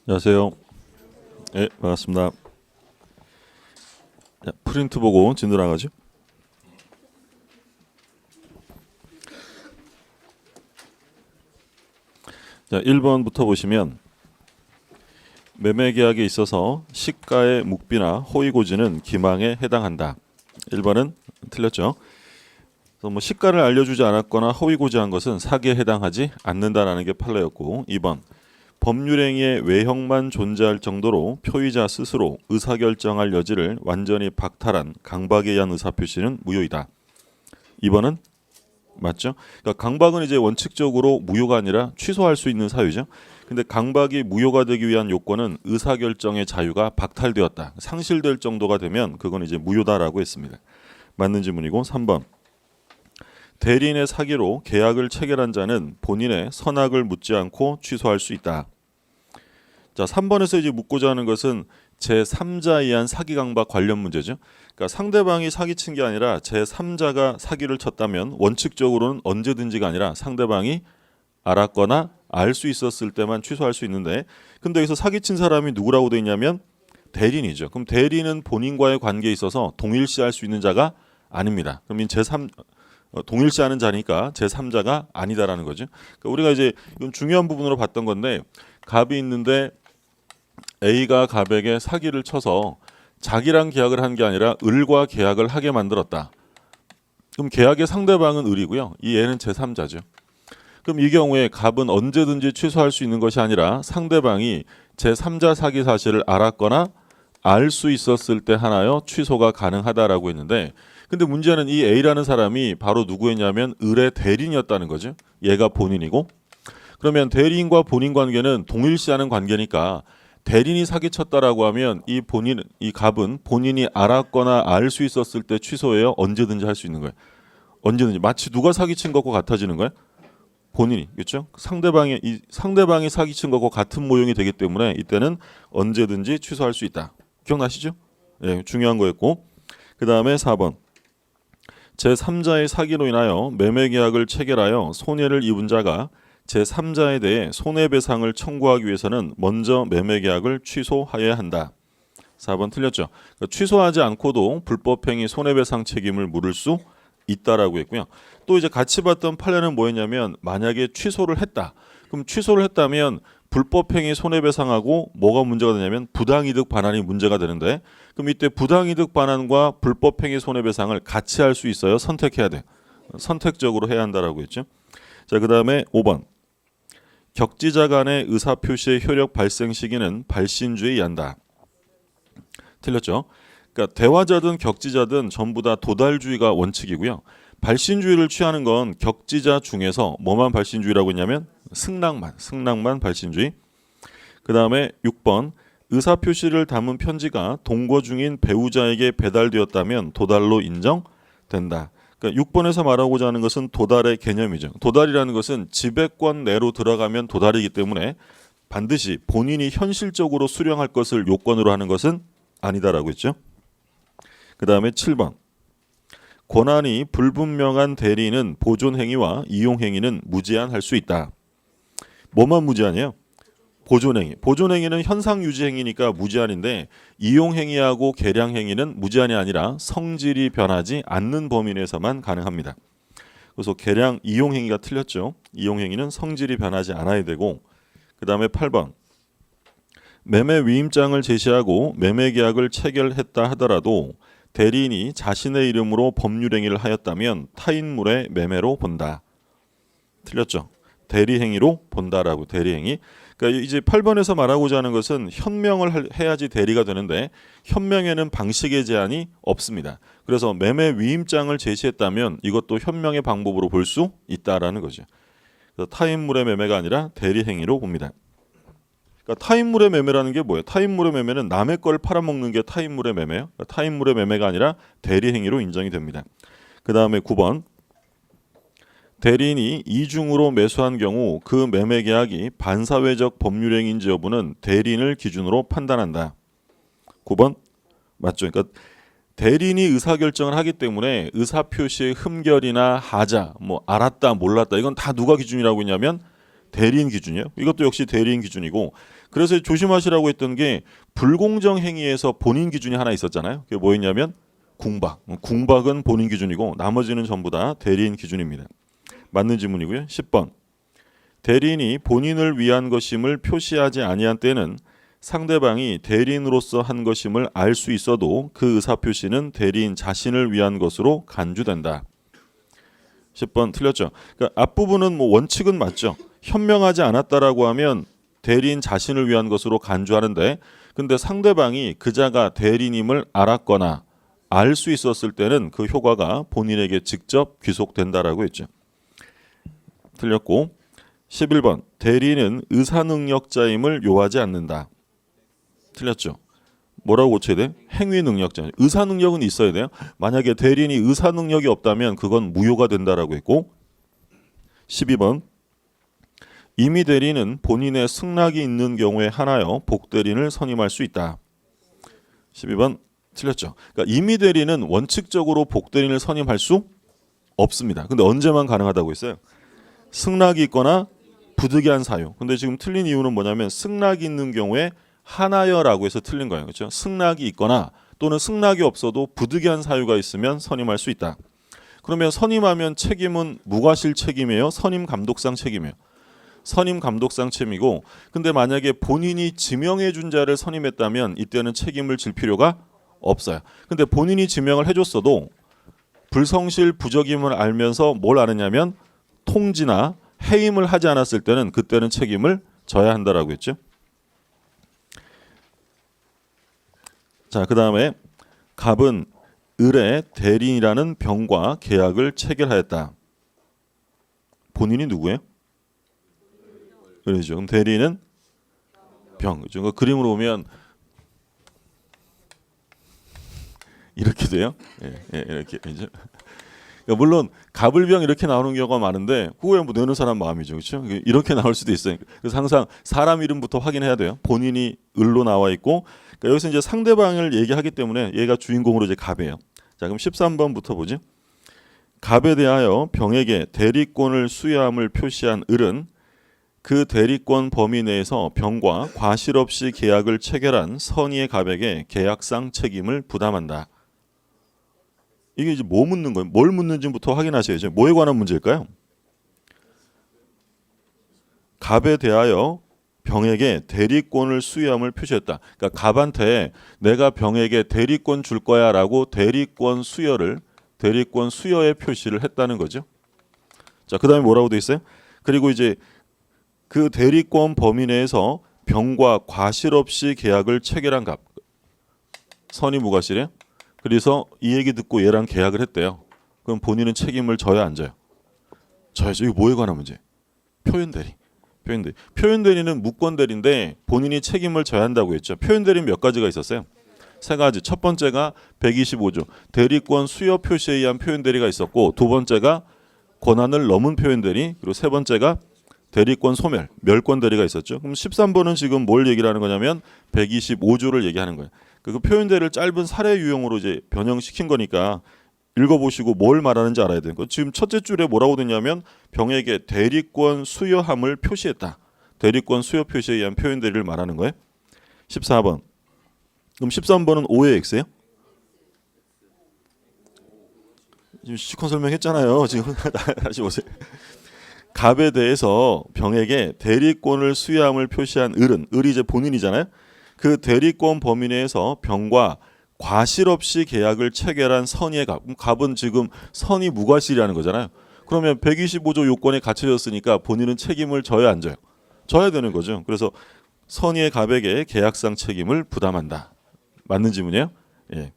안녕하세요. 네, 반갑습니다. 자, 프린트 보고 진도 나가죠. 자, 1번부터 보시면 매매 계약에 있어서 시가의 묵비나 호의 고지는 기망에 해당한다. 1번은 틀렸죠. 그래서 뭐 시가를 알려주지 않았거나 허위 고지한 것은 사기에 해당하지 않는다라는 게 판례였고, 2번 법률행위의 외형만 존재할 정도로 표의자 스스로 의사결정할 여지를 완전히 박탈한 강박에 의한 의사표시는 무효이다. 2번은 맞죠? 그러니까 강박은 이제 원칙적으로 무효가 아니라 취소할 수 있는 사유죠. 근데 강박이 무효가 되기 위한 요건은 의사결정의 자유가 박탈되었다, 상실될 정도가 되면 그건 이제 무효다라고 했습니다. 맞는 질문이고, 3번 대리인의 사기로 계약을 체결한 자는 본인의 선악을 묻지 않고 취소할 수 있다. 자, 3번에서 이제 묻고자 하는 것은 제3자에 의한 사기 강박 관련 문제죠. 그러니까 상대방이 사기친 게 아니라 제3자가 사기를 쳤다면 원칙적으로는 언제든지가 아니라 상대방이 알았거나 알 수 있었을 때만 취소할 수 있는데, 근데 여기서 사기친 사람이 누구라고 돼 있냐면 대리인이죠. 그럼 대리인은 본인과의 관계에 있어서 동일시할 수 있는 자가 아닙니다. 그럼 제3 동일시하는 자니까 제3자가 아니다라는 거죠. 그러니까 우리가 이제 이건 중요한 부분으로 봤던 건데, 갑이 있는데 A가 갑에게 사기를 쳐서 자기랑 계약을 한 게 아니라 을과 계약을 하게 만들었다. 그럼 계약의 상대방은 을이고요. 이 애는 제3자죠. 그럼 이 경우에 갑은 언제든지 취소할 수 있는 것이 아니라 상대방이 제3자 사기 사실을 알았거나 알 수 있었을 때 하나여 취소가 가능하다라고 했는데, 근데 문제는 이 A라는 사람이 바로 누구였냐면 을의 대리인이었다는 거죠. 얘가 본인이고, 그러면 대리인과 본인 관계는 동일시하는 관계니까 대리인이 사기쳤다라고 하면 이 갑은 본인이 알았거나 알 수 있었을 때 취소해요. 언제든지 할 수 있는 거예요. 언제든지. 마치 누가 사기친 것과 같아지는 거예요. 본인이, 그렇죠? 상대방이 사기친 것과 같은 모형이 되기 때문에 이때는 언제든지 취소할 수 있다. 기억나시죠? 예, 중요한 거였고, 그 다음에 4번 제3자의 사기로 인하여 매매계약을 체결하여 손해를 입은 자가 제3자에 대해 손해배상을 청구하기 위해서는 먼저 매매계약을 취소하여야 한다. 4번 틀렸죠. 그러니까 취소하지 않고도 불법행위 손해배상 책임을 물을 수 있다라고 했고요. 또 이제 같이 봤던 판례는 뭐였냐면, 만약에 취소를 했다. 그럼 취소를 했다면 불법행위 손해배상하고 뭐가 문제가 되냐면 부당이득 반환이 문제가 되는데, 그럼 이때 부당이득 반환과 불법행위 손해배상을 같이 할 수 있어요? 선택해야 돼. 선택적으로 해야 한다라고 했죠. 자, 그 다음에 5번 격지자 간의 의사표시의 효력 발생 시기는 발신주에 의한다. 틀렸죠. 그러니까 대화자든 격지자든 전부 다 도달주의가 원칙이고요. 발신주의를 취하는 건 격지자 중에서 뭐만 발신주의라고 했냐면 승낙만 발신주의. 그 다음에 6번 의사표시를 담은 편지가 동거 중인 배우자에게 배달되었다면 도달로 인정된다. 그러니까 6번에서 말하고자 하는 것은 도달의 개념이죠. 도달이라는 것은 지배권 내로 들어가면 도달이기 때문에 반드시 본인이 현실적으로 수령할 것을 요건으로 하는 것은 아니다라고 했죠. 그 다음에 7번 권한이 불분명한 대리인은 보존행위와 이용행위는 무제한할 수 있다. 뭐만 무제한이에요? 보존행위. 보존행위는 현상유지행위니까 무제한인데, 이용행위하고 계량행위는 무제한이 아니라 성질이 변하지 않는 범위 내에서만 가능합니다. 그래서 계량 이용행위가 틀렸죠. 이용행위는 성질이 변하지 않아야 되고, 그 다음에 8번 매매 위임장을 제시하고 매매계약을 체결했다 하더라도 대리인이 자신의 이름으로 법률행위를 하였다면 타인물의 매매로 본다. 틀렸죠. 대리행위로 본다라고. 대리행위. 그러니까 이제 8번에서 말하고자 하는 것은 현명을 해야지 대리가 되는데, 현명에는 방식의 제한이 없습니다. 그래서 매매 위임장을 제시했다면 이것도 현명의 방법으로 볼 수 있다라는 거죠. 그래서 타인물의 매매가 아니라 대리행위로 봅니다. 그러니까 타인물의 매매라는 게 뭐예요? 타인물의 매매는 남의 걸 팔아먹는 게 타인물의 매매예요. 그러니까 타인물의 매매가 아니라 대리행위로 인정이 됩니다. 그 다음에 9번 대리인이 이중으로 매수한 경우 그 매매 계약이 반사회적 법률행위인지 여부는 대리인을 기준으로 판단한다. 9번 맞죠? 그러니까 대리인이 의사결정을 하기 때문에 의사표시의 흠결이나 하자, 뭐 알았다 몰랐다, 이건 다 누가 기준이라고 했냐면 대리인 기준이에요. 이것도 역시 대리인 기준이고, 그래서 조심하시라고 했던 게 불공정 행위에서 본인 기준이 하나 있었잖아요. 그게 뭐였냐면 궁박. 궁박은 본인 기준이고 나머지는 전부 다 대리인 기준입니다. 맞는 지문이고요. 10번. 대리인이 본인을 위한 것임을 표시하지 아니한 때는 상대방이 대리인으로서 한 것임을 알 수 있어도 그 의사표시는 대리인 자신을 위한 것으로 간주된다. 10번 틀렸죠. 그러니까 앞부분은 뭐 원칙은 맞죠. 현명하지 않았다라고 하면 대리인 자신을 위한 것으로 간주하는데, 근데 상대방이 그자가 대리인임을 알았거나 알 수 있었을 때는 그 효과가 본인에게 직접 귀속된다라고 했죠. 틀렸고, 11번 대리인은 의사능력자임을 요하지 않는다. 틀렸죠. 뭐라고 고쳐야 돼? 행위능력자. 의사능력은 있어야 돼요. 만약에 대리인이 의사능력이 없다면 그건 무효가 된다라고 했고, 12번 임의 대리인은 본인의 승낙이 있는 경우에 한하여 복대리인을 선임할 수 있다. 12번 틀렸죠. 그러니까 임의 대리인은 원칙적으로 복대리인을 선임할 수 없습니다. 근데 언제만 가능하다고 했어요? 승낙이 있거나 부득이한 사유. 근데 지금 틀린 이유는 뭐냐면 승낙이 있는 경우에 하나여라고 해서 틀린 거예요. 그렇죠? 승낙이 있거나 또는 승낙이 없어도 부득이한 사유가 있으면 선임할 수 있다. 그러면 선임하면 책임은 무과실 책임이에요? 선임 감독상 책임이에요? 선임 감독상 책임이고, 근데 만약에 본인이 지명해 준 자를 선임했다면 이때는 책임을 질 필요가 없어요. 근데 본인이 지명을 해줬어도 불성실 부적임을 알면서 뭘 아느냐면 통지나 해임을 하지 않았을 때는 그때는 책임을 져야 한다라고 했죠. 자, 그 다음에 갑은 을의 대리인이라는 병과 계약을 체결하였다. 본인이 누구예요? 그렇죠. 그럼 대리인은 병. 그렇죠. 그 그림으로 보면 이렇게 돼요. 이렇게. 그렇죠? 그러니까 물론 갑을병 이렇게 나오는 경우가 많은데 그거야 뭐 내는 사람 마음이죠, 그렇죠? 이렇게 나올 수도 있어요. 그래서 항상 사람 이름부터 확인해야 돼요. 본인이 을로 나와 있고, 그러니까 여기서 이제 상대방을 얘기하기 때문에 얘가 주인공으로 이제 갑이에요. 자, 그럼 13번부터 보죠. 갑에 대하여 병에게 대리권을 수여함을 표시한 을은 그 대리권 범위 내에서 병과 과실 없이 계약을 체결한 선의의 갑에게 계약상 책임을 부담한다. 이게 이제 뭐 묻는 거예요? 뭘 묻는지부터 확인하셔야죠. 뭐에 관한 문제일까요? 갑에 대하여 병에게 대리권을 수여함을 표시했다. 그러니까 갑한테 내가 병에게 대리권 줄 거야라고 대리권 수여의 표시를 했다는 거죠. 자, 그다음에 뭐라고 돼 있어요? 그리고 이제 그 대리권 범위 내에서 병과 과실 없이 계약을 체결한 갑. 선이 무과실이에요? 그래서 이 얘기 듣고 얘랑 계약을 했대요. 그럼 본인은 책임을 져야 안 져요? 져야죠. 이거 뭐에 관한 문제? 표현대리. 표현대리는 무권대리인데 본인이 책임을 져야 한다고 했죠. 표현대리는 몇 가지가 있었어요? 세 가지. 첫 번째가 125조 대리권 수여 표시에 의한 표현대리가 있었고, 두 번째가 권한을 넘은 표현대리, 그리고 세 번째가 대리권 소멸, 멸권대리가 있었죠. 그럼 13번은 지금 뭘 얘기를 하는 거냐면 125조를 얘기하는 거예요. 그 표현대리를 짧은 사례 유형으로 이제 변형시킨 거니까 읽어보시고 뭘 말하는지 알아야 되는 거. 지금 첫째 줄에 뭐라고 됐냐면 병에게 대리권 수여함을 표시했다. 대리권 수여 표시에 의한 표현대리를 말하는 거예요. 14번. 그럼 13번은 O의 X예요? 지금 시컷 설명했잖아요. 지금 다시 보세요. 갑에 대해서 병에게 대리권을 수여함을 표시한 을은, 을이 이제 본인이잖아요. 그 대리권 범위 내에서 병과 과실 없이 계약을 체결한 선의의 갑. 갑은 지금 선의 무과실이라는 거잖아요. 그러면 125조 요건에 갖춰졌으니까 본인은 책임을 져야 안 져요? 져야 되는 거죠. 그래서 선의의 갑에게 계약상 책임을 부담한다. 맞는 지문이에요? 예.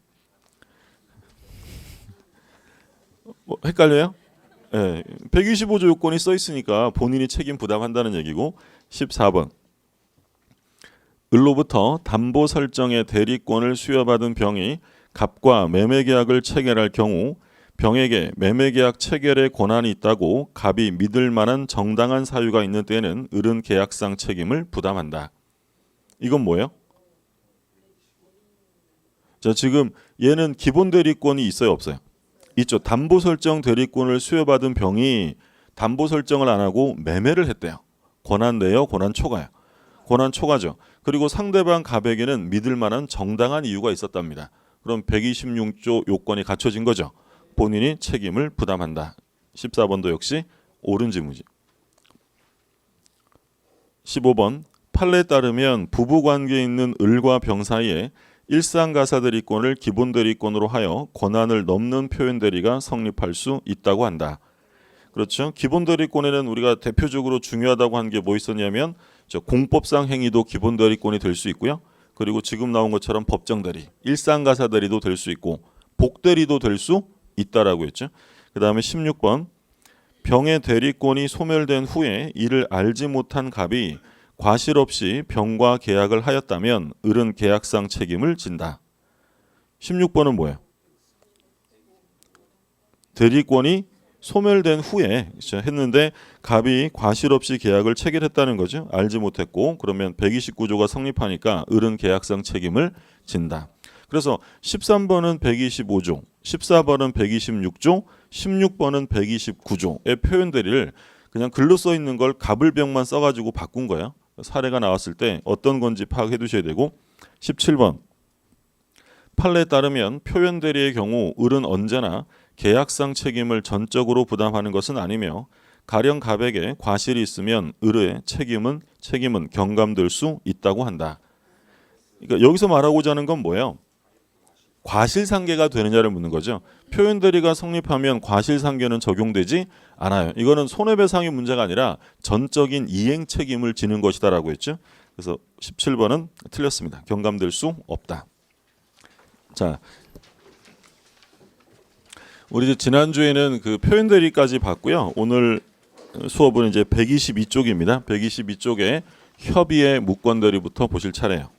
헷갈려요? 예. 125조 요건이 써 있으니까 본인이 책임 부담한다는 얘기고. 14번. 을로부터 담보 설정의 대리권을 수여받은 병이 갑과 매매계약을 체결할 경우 병에게 매매계약 체결의 권한이 있다고 갑이 믿을 만한 정당한 사유가 있는 때에는 을은 계약상 책임을 부담한다. 이건 뭐예요? 자, 지금 얘는 기본 대리권이 있어요, 없어요? 있죠. 담보 설정 대리권을 수여받은 병이 담보 설정을 안 하고 매매를 했대요. 권한 내요, 권한 초가요? 권한 초과죠. 그리고 상대방 갑에게는 믿을 만한 정당한 이유가 있었답니다. 그럼 126조 요건이 갖춰진 거죠. 본인이 책임을 부담한다. 14번도 역시 옳은 지문이죠. 15번 판례에 따르면 부부관계에 있는 을과 병 사이에 일상가사대리권을 기본대리권으로 하여 권한을 넘는 표현대리가 성립할 수 있다고 한다. 그렇죠. 기본대리권에는 우리가 대표적으로 중요하다고 한 게 뭐 있었냐면 공법상 행위도 기본대리권이 될 수 있고요. 그리고 지금 나온 것처럼 법정대리, 일상가사대리도 될 수 있고 복대리도 될 수 있다라고 했죠. 그 다음에 16번 병의 대리권이 소멸된 후에 이를 알지 못한 갑이 과실 없이 병과 계약을 하였다면 을은 계약상 책임을 진다. 16번은 뭐예요? 대리권이 소멸된 후에 했는데 갑이 과실 없이 계약을 체결했다는 거죠. 알지 못했고 그러면 129조가 성립하니까 을은 계약상 책임을 진다. 그래서 13번은 125조, 14번은 126조, 16번은 129조의 표현대리를 그냥 글로 써 있는 걸 갑을병만 써가지고 바꾼 거예요. 사례가 나왔을 때 어떤 건지 파악해 두셔야 되고 17번 판례에 따르면 표현대리의 경우 을은 언제나 계약상 책임을 전적으로 부담하는 것은 아니며 가령 갑에게 과실이 있으면 을의 책임은 경감될 수 있다고 한다. 그러니까 여기서 말하고자 하는 건 뭐예요? 과실상계가 되느냐를 묻는 거죠. 표현대리가 성립하면 과실상계는 적용되지 않아요. 이거는 손해배상의 문제가 아니라 전적인 이행 책임을 지는 것이다라고 했죠. 그래서 17번은 틀렸습니다. 경감될 수 없다. 자, 우리 이제 지난주에는 그 표현대리까지 봤고요. 오늘 수업은 이제 122쪽입니다. 122쪽에 협의의 무권대리부터 보실 차례예요.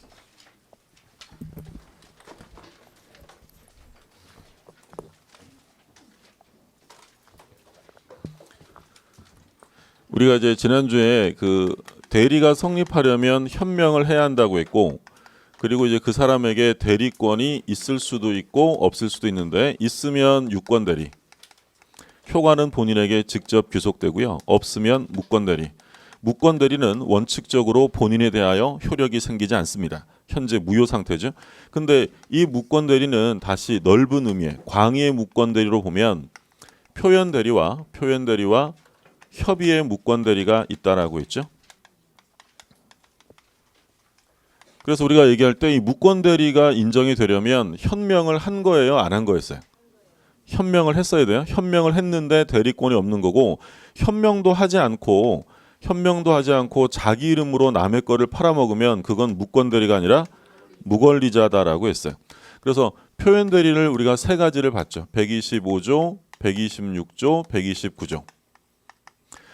우리가 이제 지난주에 그 대리가 성립하려면 현명을 해야 한다고 했고, 그리고 이제 그 사람에게 대리권이 있을 수도 있고 없을 수도 있는데 있으면 유권대리, 효과는 본인에게 직접 귀속되고요. 없으면 무권대리. 무권대리는 원칙적으로 본인에 대하여 효력이 생기지 않습니다. 현재 무효 상태죠. 근데 이 무권대리는 다시 넓은 의미의 광의의 무권대리로 보면 표현대리와 협의의 무권대리가 있다라고 했죠. 그래서 우리가 얘기할 때 이 무권대리가 인정이 되려면 현명을 한 거예요, 안 한 거였어요? 현명을 했어야 돼요. 현명을 했는데 대리권이 없는 거고, 현명도 하지 않고 자기 이름으로 남의 거를 팔아먹으면 그건 무권대리가 아니라 무권리자다라고 했어요. 그래서 표현대리를 우리가 세 가지를 봤죠. 125조, 126조, 129조.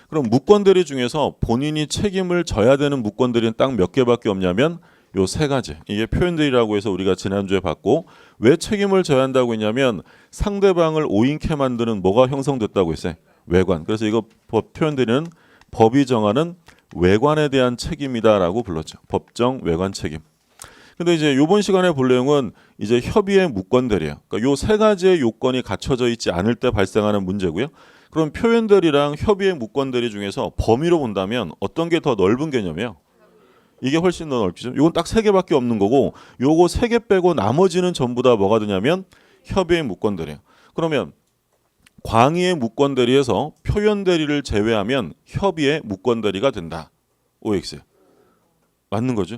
그럼 무권대리 중에서 본인이 책임을 져야 되는 무권대리는 딱 몇 개밖에 없냐면 요 세 가지. 이게 표현대리라고 해서 우리가 지난주에 봤고, 왜 책임을 져야 한다고 했냐면 상대방을 오인케 만드는 뭐가 형성됐다고 했어요? 외관. 그래서 이거 표현대리는 법이 정하는 외관에 대한 책임이다라고 불렀죠. 법정 외관 책임. 근데 이제 이번 시간에 볼 내용은 이제 협의의 무권대리예요. 그러니까 요 세 가지의 요건이 갖춰져 있지 않을 때 발생하는 문제고요. 그럼 표현대리랑 협의의 무권대리 중에서 범위로 본다면 어떤 게 더 넓은 개념이에요? 이게 훨씬 더 넓죠. 이건 딱 세 개밖에 없는 거고, 요거 세 개 빼고 나머지는 전부 다 뭐가 되냐면 협의의 무권대리예요. 그러면 광의의 무권대리에서 표현대리를 제외하면 협의의 무권대리가 된다. OX 맞는 거죠?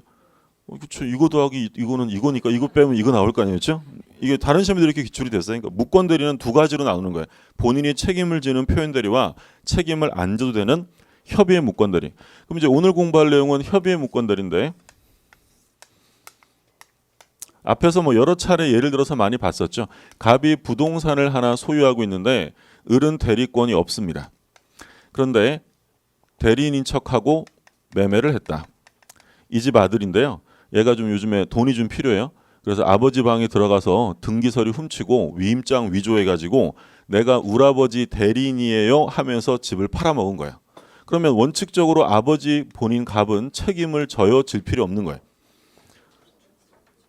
그렇죠. 이거 더하기 이거는 이거니까 이거 빼면 이거 나올 거 아니겠죠? 이게 다른 시험에도 이렇게 기출이 됐어요. 그러니까 무권대리는 두 가지로 나누는 거예요. 본인이 책임을 지는 표현대리와 책임을 안 져도 되는 협의의 무권대리. 그럼 이제 오늘 공부할 내용은 협의의 무권대리인데, 앞에서 뭐 여러 차례 예를 들어서 많이 봤었죠. 갑이 부동산을 하나 소유하고 있는데 을은 대리권이 없습니다. 그런데 대리인인 척하고 매매를 했다. 이 집 아들인데요. 얘가 좀 요즘에 돈이 좀 필요해요. 그래서 아버지 방에 들어가서 등기서류 훔치고 위임장 위조해가지고 내가 울아버지 대리인이에요 하면서 집을 팔아먹은 거예요. 그러면 원칙적으로 아버지 본인 갑은 책임을 져요, 질 필요 없는 거예요?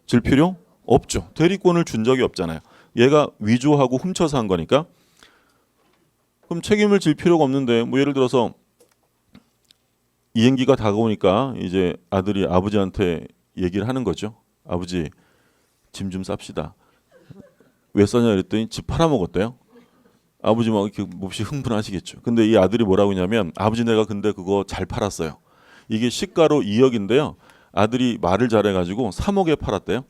질 필요 없죠. 대리권을 준 적이 없잖아요. 얘가 위조하고 훔쳐서 한 거니까. 그럼 책임을 질 필요가 없는데, 뭐 예를 들어서 이행기가 다가오니까 이제 아들이 아버지한테 얘기를 하는 거죠. 아버지, 짐 좀 쌉시다. 왜 써냐 그랬더니 집 팔아먹었대요. 아버지 막 이렇게 몹시 흥분하시겠죠. 근데 이 아들이 뭐라고 하냐면 아버지 내가 근데 그거 잘 팔았어요. 이게 시가로 2억인데요. 아들이 말을 잘해가지고 3억에 팔았대요.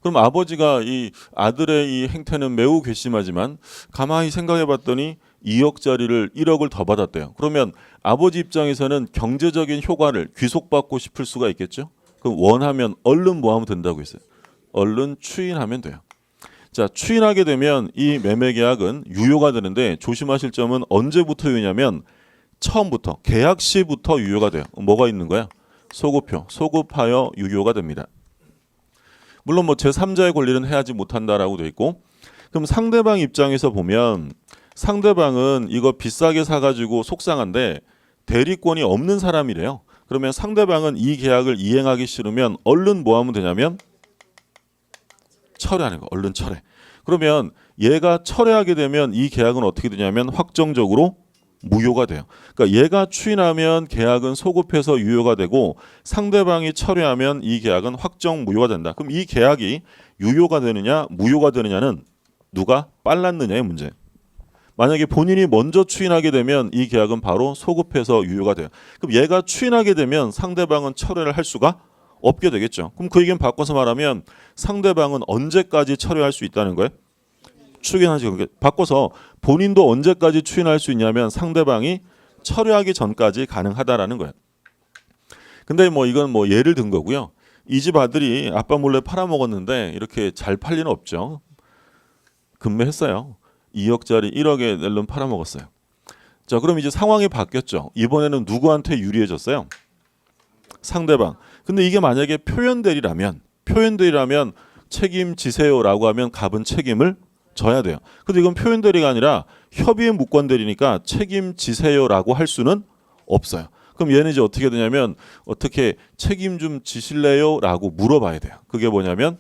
그럼 아버지가 이 아들의 이 행태는 매우 괘씸하지만 가만히 생각해봤더니 2억짜리를 1억을 더 받았대요. 그러면 아버지 입장에서는 경제적인 효과를 귀속받고 싶을 수가 있겠죠. 그럼 원하면 얼른 뭐 하면 된다고 했어요. 얼른 추인하면 돼요. 자, 추인하게 되면 이 매매 계약은 유효가 되는데 조심하실 점은 언제부터 유효냐면 처음부터 계약 시부터 유효가 돼요. 뭐가 있는 거야? 소급표, 소급하여 유효가 됩니다. 물론 뭐 제3자의 권리는 해하지 못한다라고 돼 있고, 그럼 상대방 입장에서 보면 상대방은 이거 비싸게 사가지고 속상한데 대리권이 없는 사람이래요. 그러면 상대방은 이 계약을 이행하기 싫으면 얼른 뭐 하면 되냐면 철회하는 거. 얼른 철회. 그러면 얘가 철회하게 되면 이 계약은 어떻게 되냐면 확정적으로 무효가 돼요. 그러니까 얘가 추인하면 계약은 소급해서 유효가 되고 상대방이 철회하면 이 계약은 확정 무효가 된다. 그럼 이 계약이 유효가 되느냐 무효가 되느냐는 누가 빨랐느냐의 문제. 만약에 본인이 먼저 추인하게 되면 이 계약은 바로 소급해서 유효가 돼요. 그럼 얘가 추인하게 되면 상대방은 철회를 할 수가 없게 되겠죠. 그럼 그 의견 바꿔서 말하면 상대방은 언제까지 철회할 수 있다는 거예요? 추인하지. 바꿔서 본인도 언제까지 추인할 수 있냐면 상대방이 철회하기 전까지 가능하다라는 거예요. 근데 뭐 이건 뭐 예를 든 거고요. 이 집 아들이 아빠 몰래 팔아먹었는데 이렇게 잘 팔 리는 없죠. 금매했어요. 2억짜리 1억에 낼름 팔아먹었어요. 자, 그럼 이제 상황이 바뀌었죠. 이번에는 누구한테 유리해졌어요? 상대방. 근데 이게 만약에 표현대리라면 책임지세요라고 하면 갑은 책임을 져야 돼요. 근데 이건 표현대리가 아니라 협의의 무권대리니까 책임지세요라고 할 수는 없어요. 그럼 얘는 이제 어떻게 되냐면 어떻게 책임 좀 지실래요라고 물어봐야 돼요. 그게 뭐냐면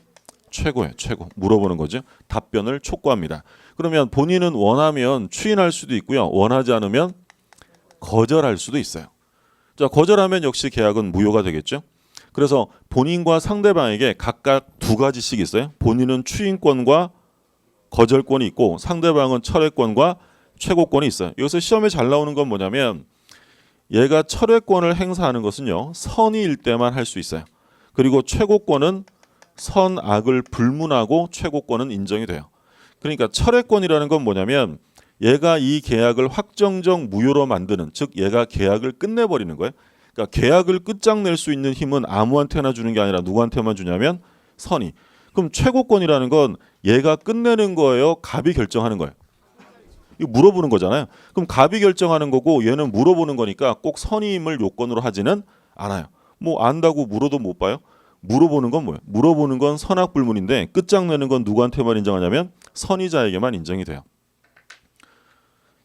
최고예요. 최고. 물어보는 거죠. 답변을 촉구합니다. 그러면 본인은 원하면 추인할 수도 있고요. 원하지 않으면 거절할 수도 있어요. 자, 거절하면 역시 계약은 무효가 되겠죠. 그래서 본인과 상대방에게 각각 두 가지씩 있어요. 본인은 추인권과 거절권이 있고 상대방은 철회권과 최고권이 있어요. 여기서 시험에 잘 나오는 건 뭐냐면 얘가 철회권을 행사하는 것은요. 선의일 때만 할 수 있어요. 그리고 최고권은 선악을 불문하고 최고권은 인정이 돼요. 그러니까 철회권이라는 건 뭐냐면 얘가 이 계약을 확정적 무효로 만드는, 즉 얘가 계약을 끝내버리는 거예요. 그러니까 계약을 끝장낼 수 있는 힘은 아무한테나 주는 게 아니라 누구한테만 주냐면 선의. 그럼 최고권이라는 건 얘가 끝내는 거예요? 갑이 결정하는 거예요? 이거 물어보는 거잖아요. 그럼 갑이 결정하는 거고 얘는 물어보는 거니까 꼭 선의임을 요건으로 하지는 않아요. 뭐 안다고 물어도 못 봐요? 물어보는 건 뭐예요? 물어보는 건 선악불문인데 끝장내는 건 누구한테만 인정하냐면 선의자에게만 인정이 돼요.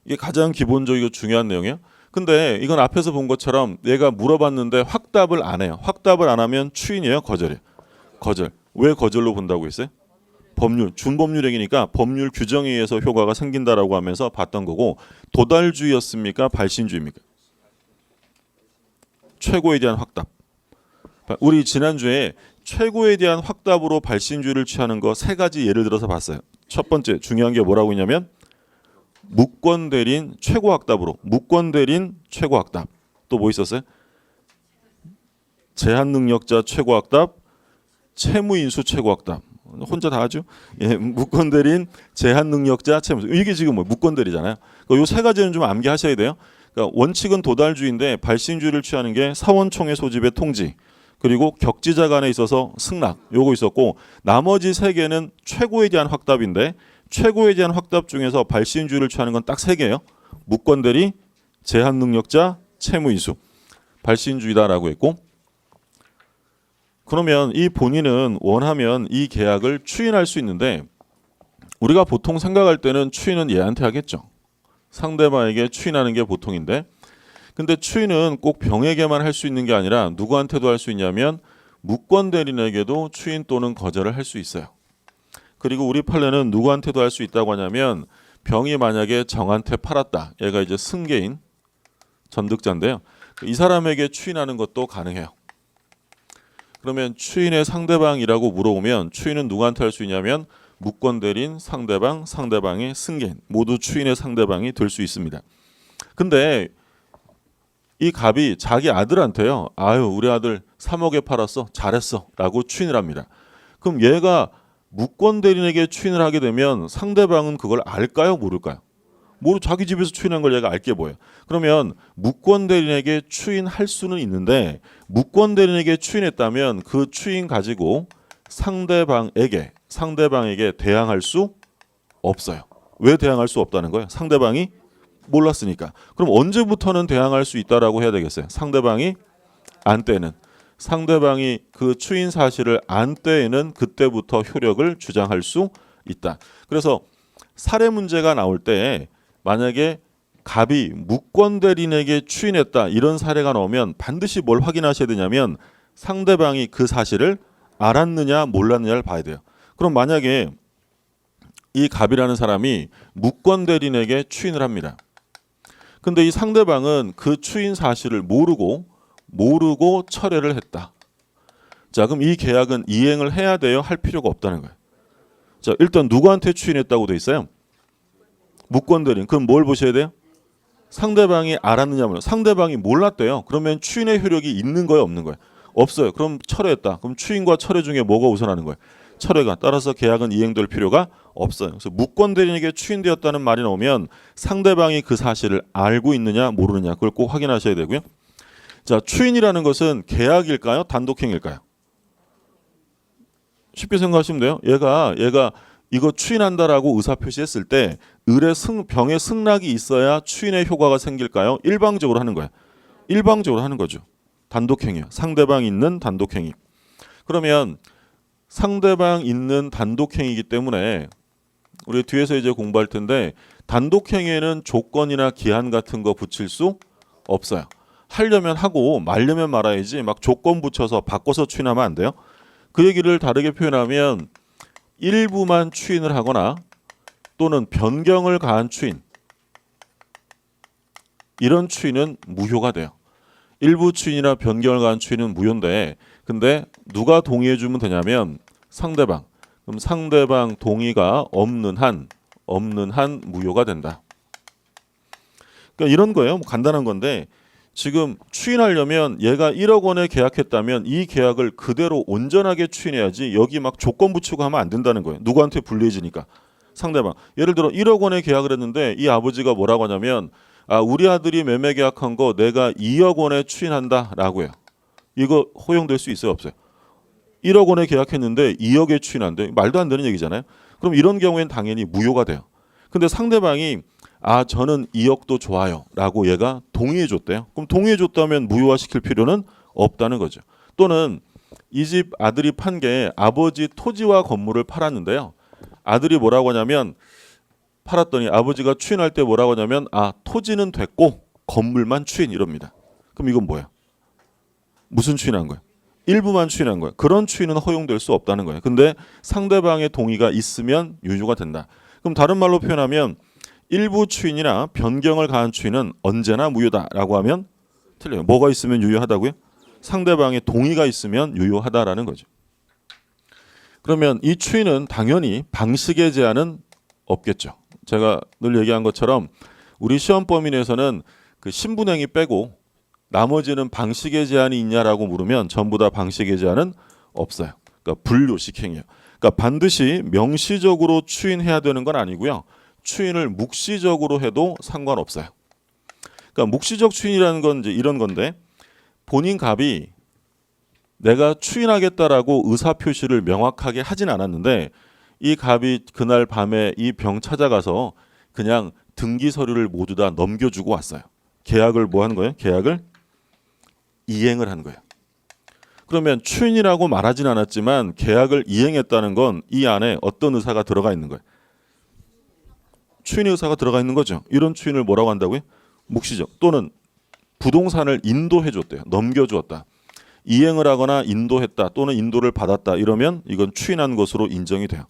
이게 가장 기본적이고 중요한 내용이에요. 근데 이건 앞에서 본 것처럼 얘가 물어봤는데 확답을 안 해요. 확답을 안 하면 추인이에요? 거절이에요? 거절. 왜 거절로 본다고 했어요? 법률, 준법률행위니까 법률 규정에 의해서 효과가 생긴다라고 하면서 봤던 거고 도달주의였습니까? 발신주의입니까? 최고에 대한 확답. 우리 지난주에 최고에 대한 확답으로 발신주의를 취하는 거 세 가지 예를 들어서 봤어요. 첫 번째 중요한 게 뭐라고 했냐면 무권대리인 최고확답으로 무권대리인 최고확답. 또 뭐 있었어요? 제한능력자 최고확답, 채무인수 최고확답. 혼자 다 하죠? 예, 무권대리인 제한능력자 채무인수. 이게 지금 뭐 무권대리잖아요. 요 세 가지는 좀 암기하셔야 돼요. 그러니까 원칙은 도달주의인데 발신주의를 취하는 게 사원총회 소집의 통지, 그리고 격지자 간에 있어서 승낙 요거 있었고 나머지 세 개는 최고에 대한 확답인데 최고에 대한 확답 중에서 발신주의를 취하는 건 딱 세 개예요. 무권대리, 제한능력자, 채무인수. 발신주의다라고 했고 그러면 이 본인은 원하면 이 계약을 추인할 수 있는데 우리가 보통 생각할 때는 추인은 얘한테 하겠죠. 상대방에게 추인하는 게 보통인데 근데 추인은 꼭 병에게만 할 수 있는 게 아니라 누구한테도 할 수 있냐면 무권대리인에게도 추인 또는 거절을 할 수 있어요. 그리고 우리 판례는 누구한테도 할 수 있다고 하냐면 병이 만약에 정한테 팔았다. 얘가 이제 승계인 전득자인데요. 이 사람에게 추인하는 것도 가능해요. 그러면 추인의 상대방이라고 물어보면 추인은 누구한테 할 수 있냐면 무권 대리인, 상대방, 상대방의 승계인 모두 추인의 상대방이 될 수 있습니다. 근데 이 갑이 자기 아들한테요. 아유 우리 아들 3억에 팔았어. 잘했어. 라고 추인을 합니다. 그럼 얘가 무권 대리인에게 추인을 하게 되면 상대방은 그걸 알까요? 모를까요? 자기 집에서 추인한 걸 얘가 알게 뭐예요? 그러면 무권 대리인에게 추인할 수는 있는데 무권 대리인에게 추인했다면 그 추인 가지고 상대방에게 대항할 수 없어요. 왜 대항할 수 없다는 거예요? 상대방이 몰랐으니까. 그럼 언제부터는 대항할 수 있다라고 해야 되겠어요? 상대방이 안 때는. 상대방이 그 추인 사실을 안 때에는 그때부터 효력을 주장할 수 있다. 그래서 사례 문제가 나올 때 만약에 갑이 무권 대리인에게 추인했다 이런 사례가 나오면 반드시 뭘 확인하셔야 되냐면 상대방이 그 사실을 알았느냐 몰랐느냐를 봐야 돼요. 그럼 만약에 이 갑이라는 사람이 무권 대리인에게 추인을 합니다. 근데 이 상대방은 그 추인 사실을 모르고 철회를 했다. 자, 그럼 이 계약은 이행을 해야 돼요? 할 필요가 없다는 거예요. 자, 일단 누구한테 추인했다고 돼 있어요? 무권 대리인. 그럼 뭘 보셔야 돼요? 상대방이 알았느냐 몰라. 상대방이 몰랐대요. 그러면 추인의 효력이 있는 거예요, 없는 거예요? 없어요. 그럼 철회했다. 그럼 추인과 철회 중에 뭐가 우선하는 거예요? 철회가. 따라서 계약은 이행될 필요가 없어요. 그래서 무권 대리인에게 추인되었다는 말이 나오면 상대방이 그 사실을 알고 있느냐 모르느냐 그걸 꼭 확인하셔야 되고요. 자, 추인이라는 것은 계약일까요? 단독행위일까요? 쉽게 생각하시면 돼요. 얘가 이거 추인한다라고 의사표시했을 때 병의 승낙이 있어야 추인의 효과가 생길까요? 일방적으로 하는 거예요. 일방적으로 하는 거죠. 단독행위요. 상대방 있는 단독행위. 그러면 상대방 있는 단독행위이기 때문에 우리 뒤에서 이제 공부할 텐데 단독행위에는 조건이나 기한 같은 거 붙일 수 없어요. 하려면 하고 말려면 말아야지 막 조건 붙여서 바꿔서 추인하면 안 돼요. 그 얘기를 다르게 표현하면 일부만 추인을 하거나 또는 변경을 가한 추인 이런 추인은 무효가 돼요. 일부 추인이나 변경을 가한 추인은 무효인데 근데 누가 동의해 주면 되냐면 상대방. 그럼 상대방 동의가 없는 한 무효가 된다. 그러니까 이런 거예요. 간단한 건데 지금 추인하려면 얘가 1억 원에 계약했다면 이 계약을 그대로 온전하게 추인해야지 여기 막 조건 붙이고 하면 안 된다는 거예요. 누구한테 불리해지니까. 상대방. 예를 들어 1억 원에 계약을 했는데 이 아버지가 뭐라고 하냐면 우리 아들이 매매 계약한 거 내가 2억 원에 추인한다라고 해요. 이거 허용될 수 있어요? 없어요? 1억 원에 계약했는데 2억에 추인한대. 말도 안 되는 얘기잖아요. 그럼 이런 경우에는 당연히 무효가 돼요. 근데 상대방이 저는 2억도 좋아요 라고 얘가 동의해 줬대요. 그럼 동의해 줬다면 무효화시킬 필요는 없다는 거죠. 또는 이 집 아들이 판 게 아버지 토지와 건물을 팔았는데요. 아들이 뭐라고 하냐면 팔았더니 아버지가 추인할 때 뭐라고 하냐면 토지는 됐고 건물만 추인 이럽니다. 그럼 이건 뭐예요? 무슨 추인한 거예요? 일부만 추인한 거예요. 그런 추인은 허용될 수 없다는 거예요. 근데 상대방의 동의가 있으면 유효가 된다. 그럼 다른 말로 표현하면 일부 추인이나 변경을 가한 추인은 언제나 무효다라고 하면 틀려요. 뭐가 있으면 유효하다고요? 상대방의 동의가 있으면 유효하다라는 거죠. 그러면 이 추인은 당연히 방식의 제한은 없겠죠. 제가 늘 얘기한 것처럼 우리 시험 범위 내에서는 그 신분행위 빼고 나머지는 방식의 제한이 있냐라고 물으면 전부 다 방식의 제한은 없어요. 그러니까 불요식 행위예요. 그러니까 반드시 명시적으로 추인해야 되는 건 아니고요. 추인을 묵시적으로 해도 상관없어요. 그러니까 묵시적 추인이라는 건 이제 이런 건데 본인 갑이 내가 추인하겠다라고 의사 표시를 명확하게 하진 않았는데 이 갑이 그날 밤에 이 병 찾아가서 그냥 등기 서류를 모두 다 넘겨주고 왔어요. 계약을 뭐 하는 거예요? 계약을 이행을 한 거예요. 그러면 추인이라고 말하진 않았지만 계약을 이행했다는 건 이 안에 어떤 의사가 들어가 있는 거예요? 추인의 의사가 들어가 있는 거죠. 이런 추인을 뭐라고 한다고요? 묵시적. 또는 부동산을 인도해 줬대요. 넘겨주었다. 이행을 하거나 인도했다 또는 인도를 받았다 이러면 이건 추인한 것으로 인정이 돼요.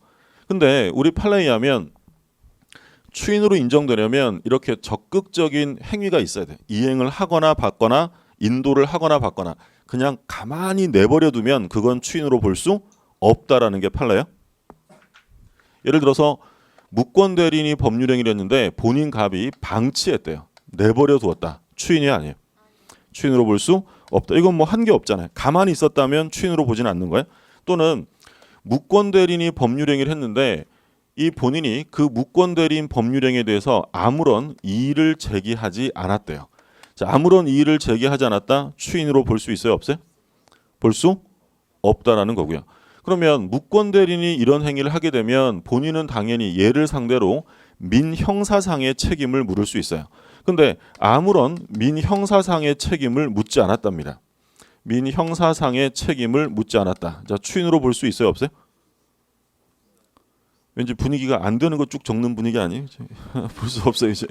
근데 우리 판례에 하면 추인으로 인정되려면 이렇게 적극적인 행위가 있어야 돼. 이행을 하거나 받거나 인도를 하거나 받거나 그냥 가만히 내버려 두면 그건 추인으로 볼 수 없다라는 게 판례예요. 예를 들어서 무권 대리인이 법률행위를 했는데 본인 갑이 방치했대요. 내버려 두었다. 추인이 아니에요. 추인으로 볼 수 없다. 이건 뭐 한 게 없잖아요. 가만히 있었다면 추인으로 보지는 않는 거예요. 또는 무권 대리인이 법률행위를 했는데 이 본인이 그 무권 대리인 법률행위에 대해서 아무런 이의를 제기하지 않았대요. 자, 아무런 이의를 제기하지 않았다. 추인으로 볼 수 있어요? 없어요? 볼 수 없다라는 거고요. 그러면 무권 대리인이 이런 행위를 하게 되면 본인은 당연히 얘를 상대로 민형사상의 책임을 물을 수 있어요. 근데 아무런 민형사상의 책임을 묻지 않았답니다. 민형사상의 책임을 묻지 않았다. 자, 추인으로 볼 수 있어요? 없어요? 왠지 분위기가 안 되는 거 쭉 적는 분위기 아니에요? 볼 수 없어요. 이제.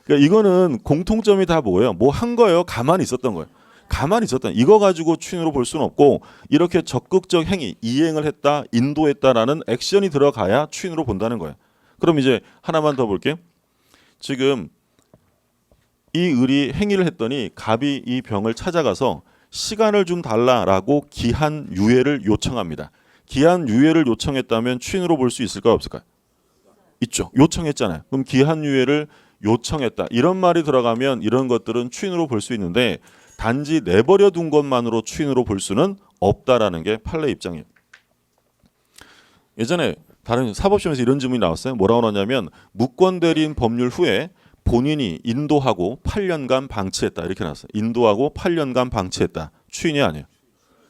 그러니까 이거는 공통점이 다 뭐예요? 뭐 한 거예요? 가만히 있었던 거예요. 가만히 있었다. 이거 가지고 추인으로 볼 수는 없고 이렇게 적극적 행위, 이행을 했다, 인도했다라는 액션이 들어가야 추인으로 본다는 거예요. 그럼 이제 하나만 더 볼게요. 지금 이 을이 행위를 했더니 갑이 이 병을 찾아가서 시간을 좀 달라라고 기한 유예를 요청합니다. 기한 유예를 요청했다면 추인으로 볼 수 있을까요? 없을까요? 있죠. 요청했잖아요. 그럼 기한 유예를 요청했다. 이런 말이 들어가면 이런 것들은 추인으로 볼 수 있는데 단지 내버려 둔 것만으로 추인으로 볼 수는 없다라는 게 판례 입장이에요. 예전에 다른 사법시험에서 이런 질문이 나왔어요. 뭐라고 나왔냐면 무권 대리인 법률 후에 본인이 인도하고 8년간 방치했다. 이렇게 나왔어요. 인도하고 8년간 방치했다. 추인이 아니에요.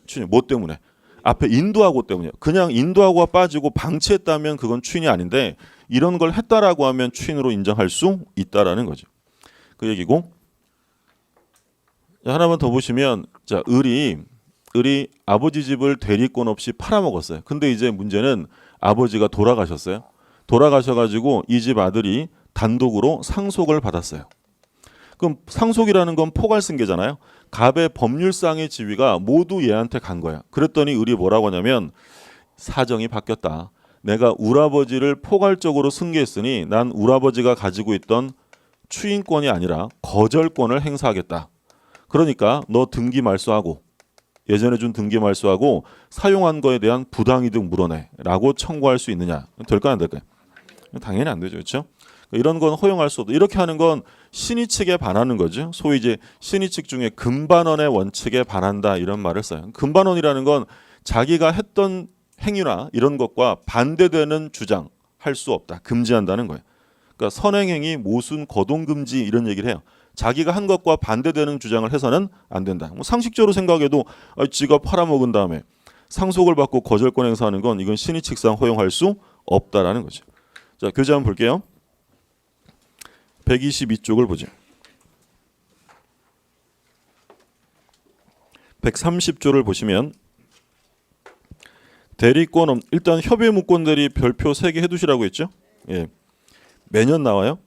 추인. 뭐 때문에? 앞에 인도하고 때문이에요. 그냥 인도하고가 빠지고 방치했다면 그건 추인이 아닌데 이런 걸 했다라고 하면 추인으로 인정할 수 있다라는 거죠. 그 얘기고. 하나만 더 보시면 자, 을이 아버지 집을 대리권 없이 팔아먹었어요. 근데 이제 문제는 아버지가 돌아가셨어요. 돌아가셔가지고 이 집 아들이 단독으로 상속을 받았어요. 그럼 상속이라는 건 포괄승계잖아요. 갑의 법률상의 지위가 모두 얘한테 간 거야. 그랬더니 을이 뭐라고 하냐면 사정이 바뀌었다. 내가 울아버지를 포괄적으로 승계했으니 난 울아버지가 가지고 있던 추인권이 아니라 거절권을 행사하겠다. 그러니까 너 등기 말소하고 예전에 준 등기 말소하고 사용한 거에 대한 부당이득 물어내라고 청구할 수 있느냐? 될까요? 안 될까요? 당연히 안 되죠. 그렇죠? 이런 건 허용할 수 없다. 이렇게 하는 건 신의 측에 반하는 거죠. 소위 이제 신의 측 중에 금반원의 원칙에 반한다 이런 말을 써요. 금반원이라는 건 자기가 했던 행위나 이런 것과 반대되는 주장 할 수 없다. 금지한다는 거예요. 그러니까 선행행위, 모순, 거동금지 이런 얘기를 해요. 자기가 한 것과 반대되는 주장을 해서는 안 된다. 뭐 상식적으로 생각해도 지가 팔아먹은 다음에 상속을 받고 거절권 행사하는 건 이건 신의 측상 허용할 수 없다라는 거죠. 자, 교재 한번 볼게요. 122쪽을 보죠. 130조를 보시면 대리권 일단 협의 무권 대리 별표 3개 해두시라고 했죠. 예, 매년 나와요.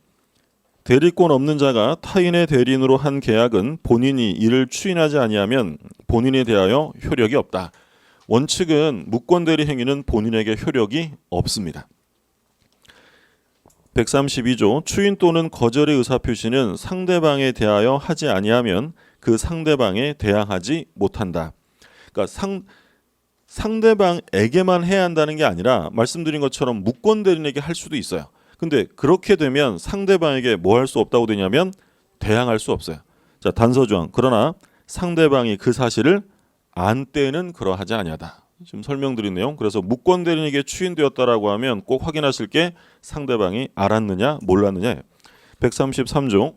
대리권 없는 자가 타인의 대리인으로 한 계약은 본인이 이를 추인하지 아니하면 본인에 대하여 효력이 없다. 원칙은 무권 대리 행위는 본인에게 효력이 없습니다. 132조 추인 또는 거절의 의사표시는 상대방에 대하여 하지 아니하면 그 상대방에 대항하지 못한다. 그러니까 상대방에게만 해야 한다는 게 아니라 말씀드린 것처럼 무권 대리인에게 할 수도 있어요. 근데 그렇게 되면 상대방에게 뭐 할 수 없다고 되냐면 대항할 수 없어요. 자, 단서조항. 그러나 상대방이 그 사실을 안 때는 그러하지 아니하다. 지금 설명드린 내용. 그래서 무권 대리인에게 추인되었다라고 하면 꼭 확인하실 게 상대방이 알았느냐 몰랐느냐. 133조.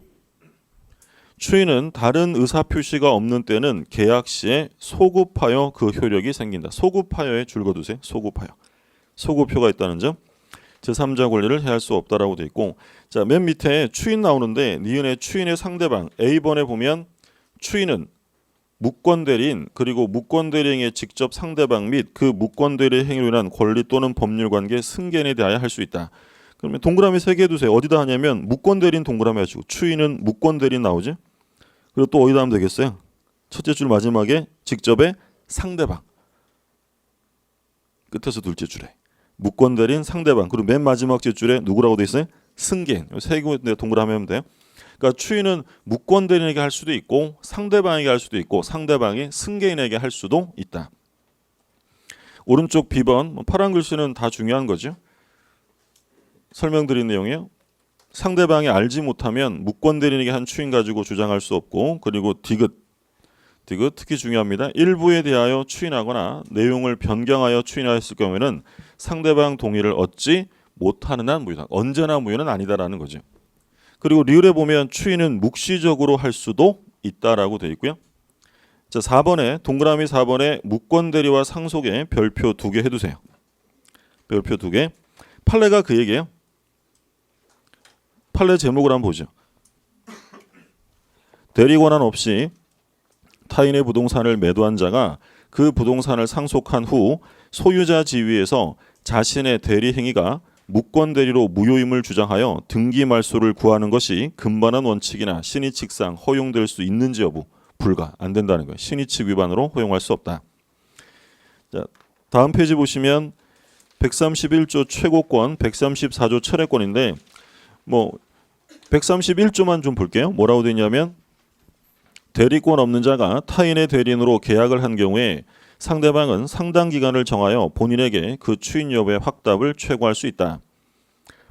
추인은 다른 의사표시가 없는 때는 계약 시에 소급하여 그 효력이 생긴다. 소급하여에 줄거두세요. 소급하여. 소급표가 있다는 점. 제3자 권리를 해할 수 없다라고 돼 있고, 자, 맨 밑에 추인 나오는데 니은의 추인의 상대방 A번에 보면 추인은 무권 대리인 그리고 무권 대리인의 직접 상대방 및 그 무권 대리 행위로 인한 권리 또는 법률 관계 승계에 대하여 할 수 있다. 그러면 동그라미 3개 해두세요. 어디다 하냐면 무권 대리인 동그라미 하시고 추인은 무권 대리인 나오죠. 그리고 또 어디다 하면 되겠어요? 첫째 줄 마지막에 직접의 상대방. 끝에서 둘째 줄에. 무권 대리인 상대방. 그리고 맨 마지막 줄에 누구라고 돼 있어요? 승계인. 세 군데 동그라미 하면 돼요. 그러니까 추인은 무권 대리인에게 할 수도 있고 상대방에게 할 수도 있고 상대방이 승계인에게 할 수도 있다. 오른쪽 B번 파란 글씨는 다 중요한 거죠. 설명드린 내용이에요. 상대방이 알지 못하면 무권 대리인에게 한 추인 가지고 주장할 수 없고, 그리고 디귿 특히 중요합니다. 일부에 대하여 추인하거나 내용을 변경하여 추인하였을 경우에는 상대방 동의를 얻지 못하는 한 무효다. 언제나 무효는 아니다라는 거죠. 그리고 리을에 보면 추인은 묵시적으로 할 수도 있다라고 되어 있고요. 자, 4번에 동그라미 4번에 무권 대리와 상속에 별표 2개 해두세요. 별표 2개. 판례가 그 얘기예요. 판례 제목을 한번 보죠. 대리 권한 없이 타인의 부동산을 매도한 자가 그 부동산을 상속한 후 소유자 지위에서 자신의 대리 행위가 무권 대리로 무효임을 주장하여 등기 말소를 구하는 것이 근반한 원칙이나 신의칙상 허용될 수 있는지 여부 불가, 안 된다는 거예요. 신의칙 위반으로 허용할 수 없다. 자, 다음 페이지 보시면 131조 최고권, 134조 철회권인데 131조만 좀 볼게요. 뭐라고 되어 있냐면 대리권 없는 자가 타인의 대리인으로 계약을 한 경우에 상대방은 상당 기간을 정하여 본인에게 그 추인 여부의 확답을 최고할 수 있다.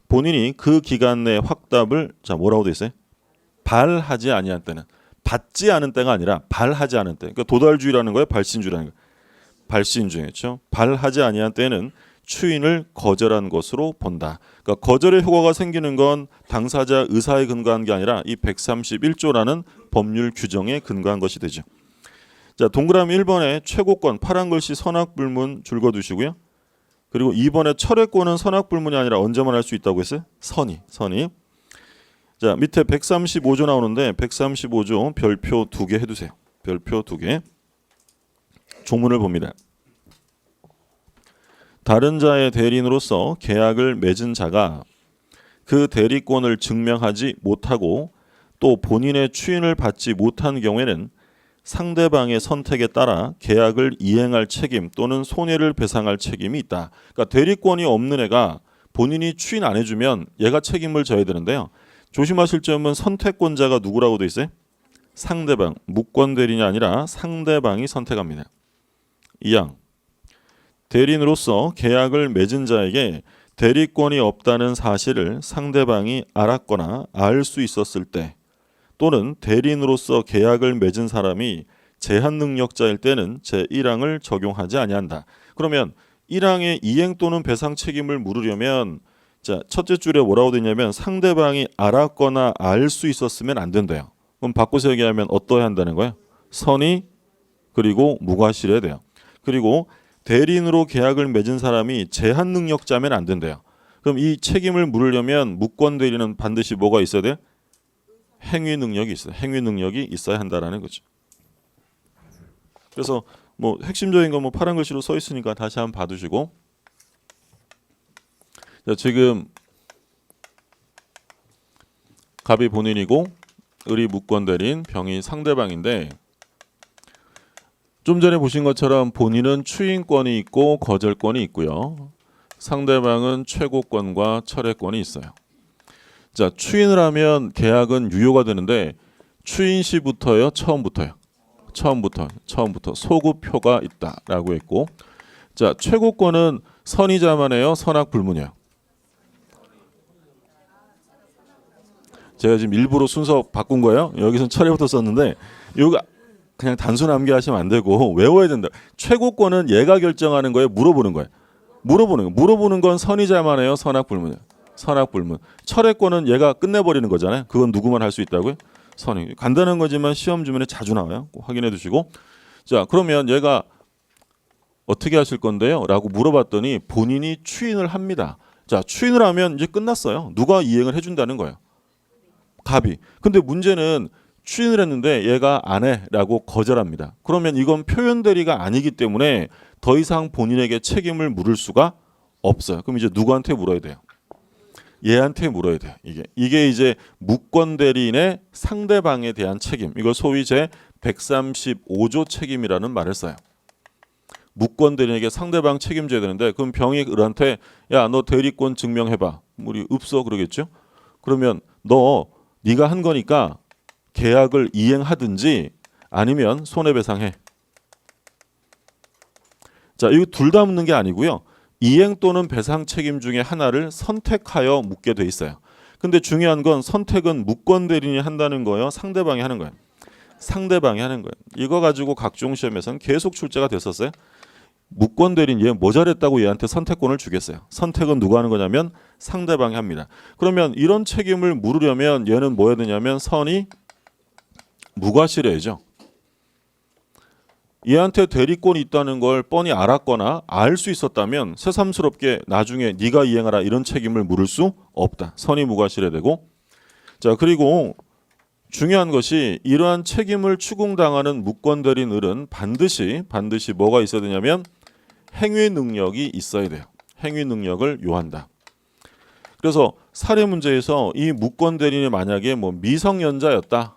본인이 그 기간 내 확답을 뭐라고 되어 있어요? 발하지 아니한 때는, 받지 않은 때가 아니라 발하지 않은 때. 그러니까 도달주의라는 거예요, 발신주의라는 거예요. 발신주의죠. 발하지 아니한 때는 추인을 거절한 것으로 본다. 그러니까 거절의 효과가 생기는 건 당사자 의사에 근거한 게 아니라 이 131조라는 법률 규정에 근거한 것이 되죠. 자, 동그라미 1번에 최고권 파란 글씨 선악불문 줄거두시고요. 그리고 2번에 철회권은 선악불문이 아니라 언제만 할 수 있다고 했어요? 선의. 자, 밑에 135조 나오는데 135조 별표 2개 해두세요. 별표 2개. 조문을 봅니다. 다른 자의 대리인으로서 계약을 맺은 자가 그 대리권을 증명하지 못하고 또 본인의 추인을 받지 못한 경우에는 상대방의 선택에 따라 계약을 이행할 책임 또는 손해를 배상할 책임이 있다. 그러니까 대리권이 없는 애가 본인이 추인 안 해주면 얘가 책임을 져야 되는데요. 조심하실 점은 선택권자가 누구라고 돼 있어요? 상대방, 무권 대리인이 아니라 상대방이 선택합니다. 2항 대리인으로서 계약을 맺은 자에게 대리권이 없다는 사실을 상대방이 알았거나 알 수 있었을 때 또는 대리인으로서 계약을 맺은 사람이 제한 능력자일 때는 제1항을 적용하지 아니한다. 그러면 1항의 이행 또는 배상 책임을 물으려면 자, 첫째 줄에 뭐라고 되냐면 상대방이 알았거나 알 수 있었으면 안 된대요. 그럼 바꿔서 얘기하면 어떠해야 한다는 거예요? 선의 그리고 무과실해야 돼요. 그리고 대리인으로 계약을 맺은 사람이 제한 능력자면 안 된대요. 그럼 이 책임을 물으려면 무권 대리는 반드시 뭐가 있어야 돼? 행위 능력이 있어요. 행위 능력이 있어야 한다라는 거죠. 그래서 핵심적인 건 파란 글씨로 써 있으니까 다시 한번 봐두시고. 자, 지금 갑이 본인이고 을이 무권 대리인, 병이 상대방인데 좀 전에 보신 것처럼 본인은 추인권이 있고 거절권이 있고요. 상대방은 최고권과 철회권이 있어요. 자, 추인을 하면 계약은 유효가 되는데 추인 시부터요, 처음부터요. 처음부터 소급표가 있다라고 했고, 자, 최고권은 선의자만 해요, 선악불문이에요. 제가 지금 일부러 순서 바꾼 거예요. 여기서는 철회부터 썼는데 이거 그냥 단순 암기하시면 안 되고 외워야 된다. 최고권은 얘가 결정하는 거예요, 물어보는 거예요. 물어보는 건 선의자만 해요, 선악불문이에요. 선악불문. 철회권은 얘가 끝내버리는 거잖아요. 그건 누구만 할 수 있다고요? 선의. 간단한 거지만 시험 주문에 자주 나와요. 꼭 확인해 두시고. 자, 그러면 얘가 어떻게 하실 건데요? 라고 물어봤더니 본인이 추인을 합니다. 자, 추인을 하면 이제 끝났어요. 누가 이행을 해준다는 거예요? 갑이. 근데 문제는 추인을 했는데 얘가 안 해라고 거절합니다. 그러면 이건 표현 대리가 아니기 때문에 더 이상 본인에게 책임을 물을 수가 없어요. 그럼 이제 누구한테 물어야 돼요? 얘한테 물어야 돼요. 이게 이제 무권 대리인의 상대방에 대한 책임. 이걸 소위 제 135조 책임이라는 말을 써요. 무권 대리인에게 상대방 책임져야 되는데 그럼 병이 을한테 야, 너 대리권 증명해봐. 우리 없어 그러겠죠? 그러면 너 네가 한 거니까 계약을 이행하든지 아니면 손해배상해. 자, 이거 둘 다 묻는 게 아니고요. 이행 또는 배상 책임 중에 하나를 선택하여 묻게 돼 있어요. 근데 중요한 건 선택은 무권 대리인이 한다는 거예요, 상대방이 하는 거예요. 상대방이 하는 거예요. 이거 가지고 각종 시험에서는 계속 출제가 됐었어요. 무권 대리인 얘 뭐 잘했다고 얘한테 선택권을 주겠어요. 선택은 누가 하는 거냐면 상대방이 합니다. 그러면 이런 책임을 물으려면 얘는 뭐 해야 되냐면 선이 무과실해야죠. 얘한테 대리권이 있다는 걸 뻔히 알았거나 알 수 있었다면 새삼스럽게 나중에 네가 이행하라 이런 책임을 물을 수 없다. 선이 무과실해야 되고, 자, 그리고 중요한 것이 이러한 책임을 추궁당하는 무권 대리인은 반드시 뭐가 있어야 되냐면 행위 능력이 있어야 돼요. 행위 능력을 요한다. 그래서 사례 문제에서 이 무권 대리인이 만약에 뭐 미성년자였다,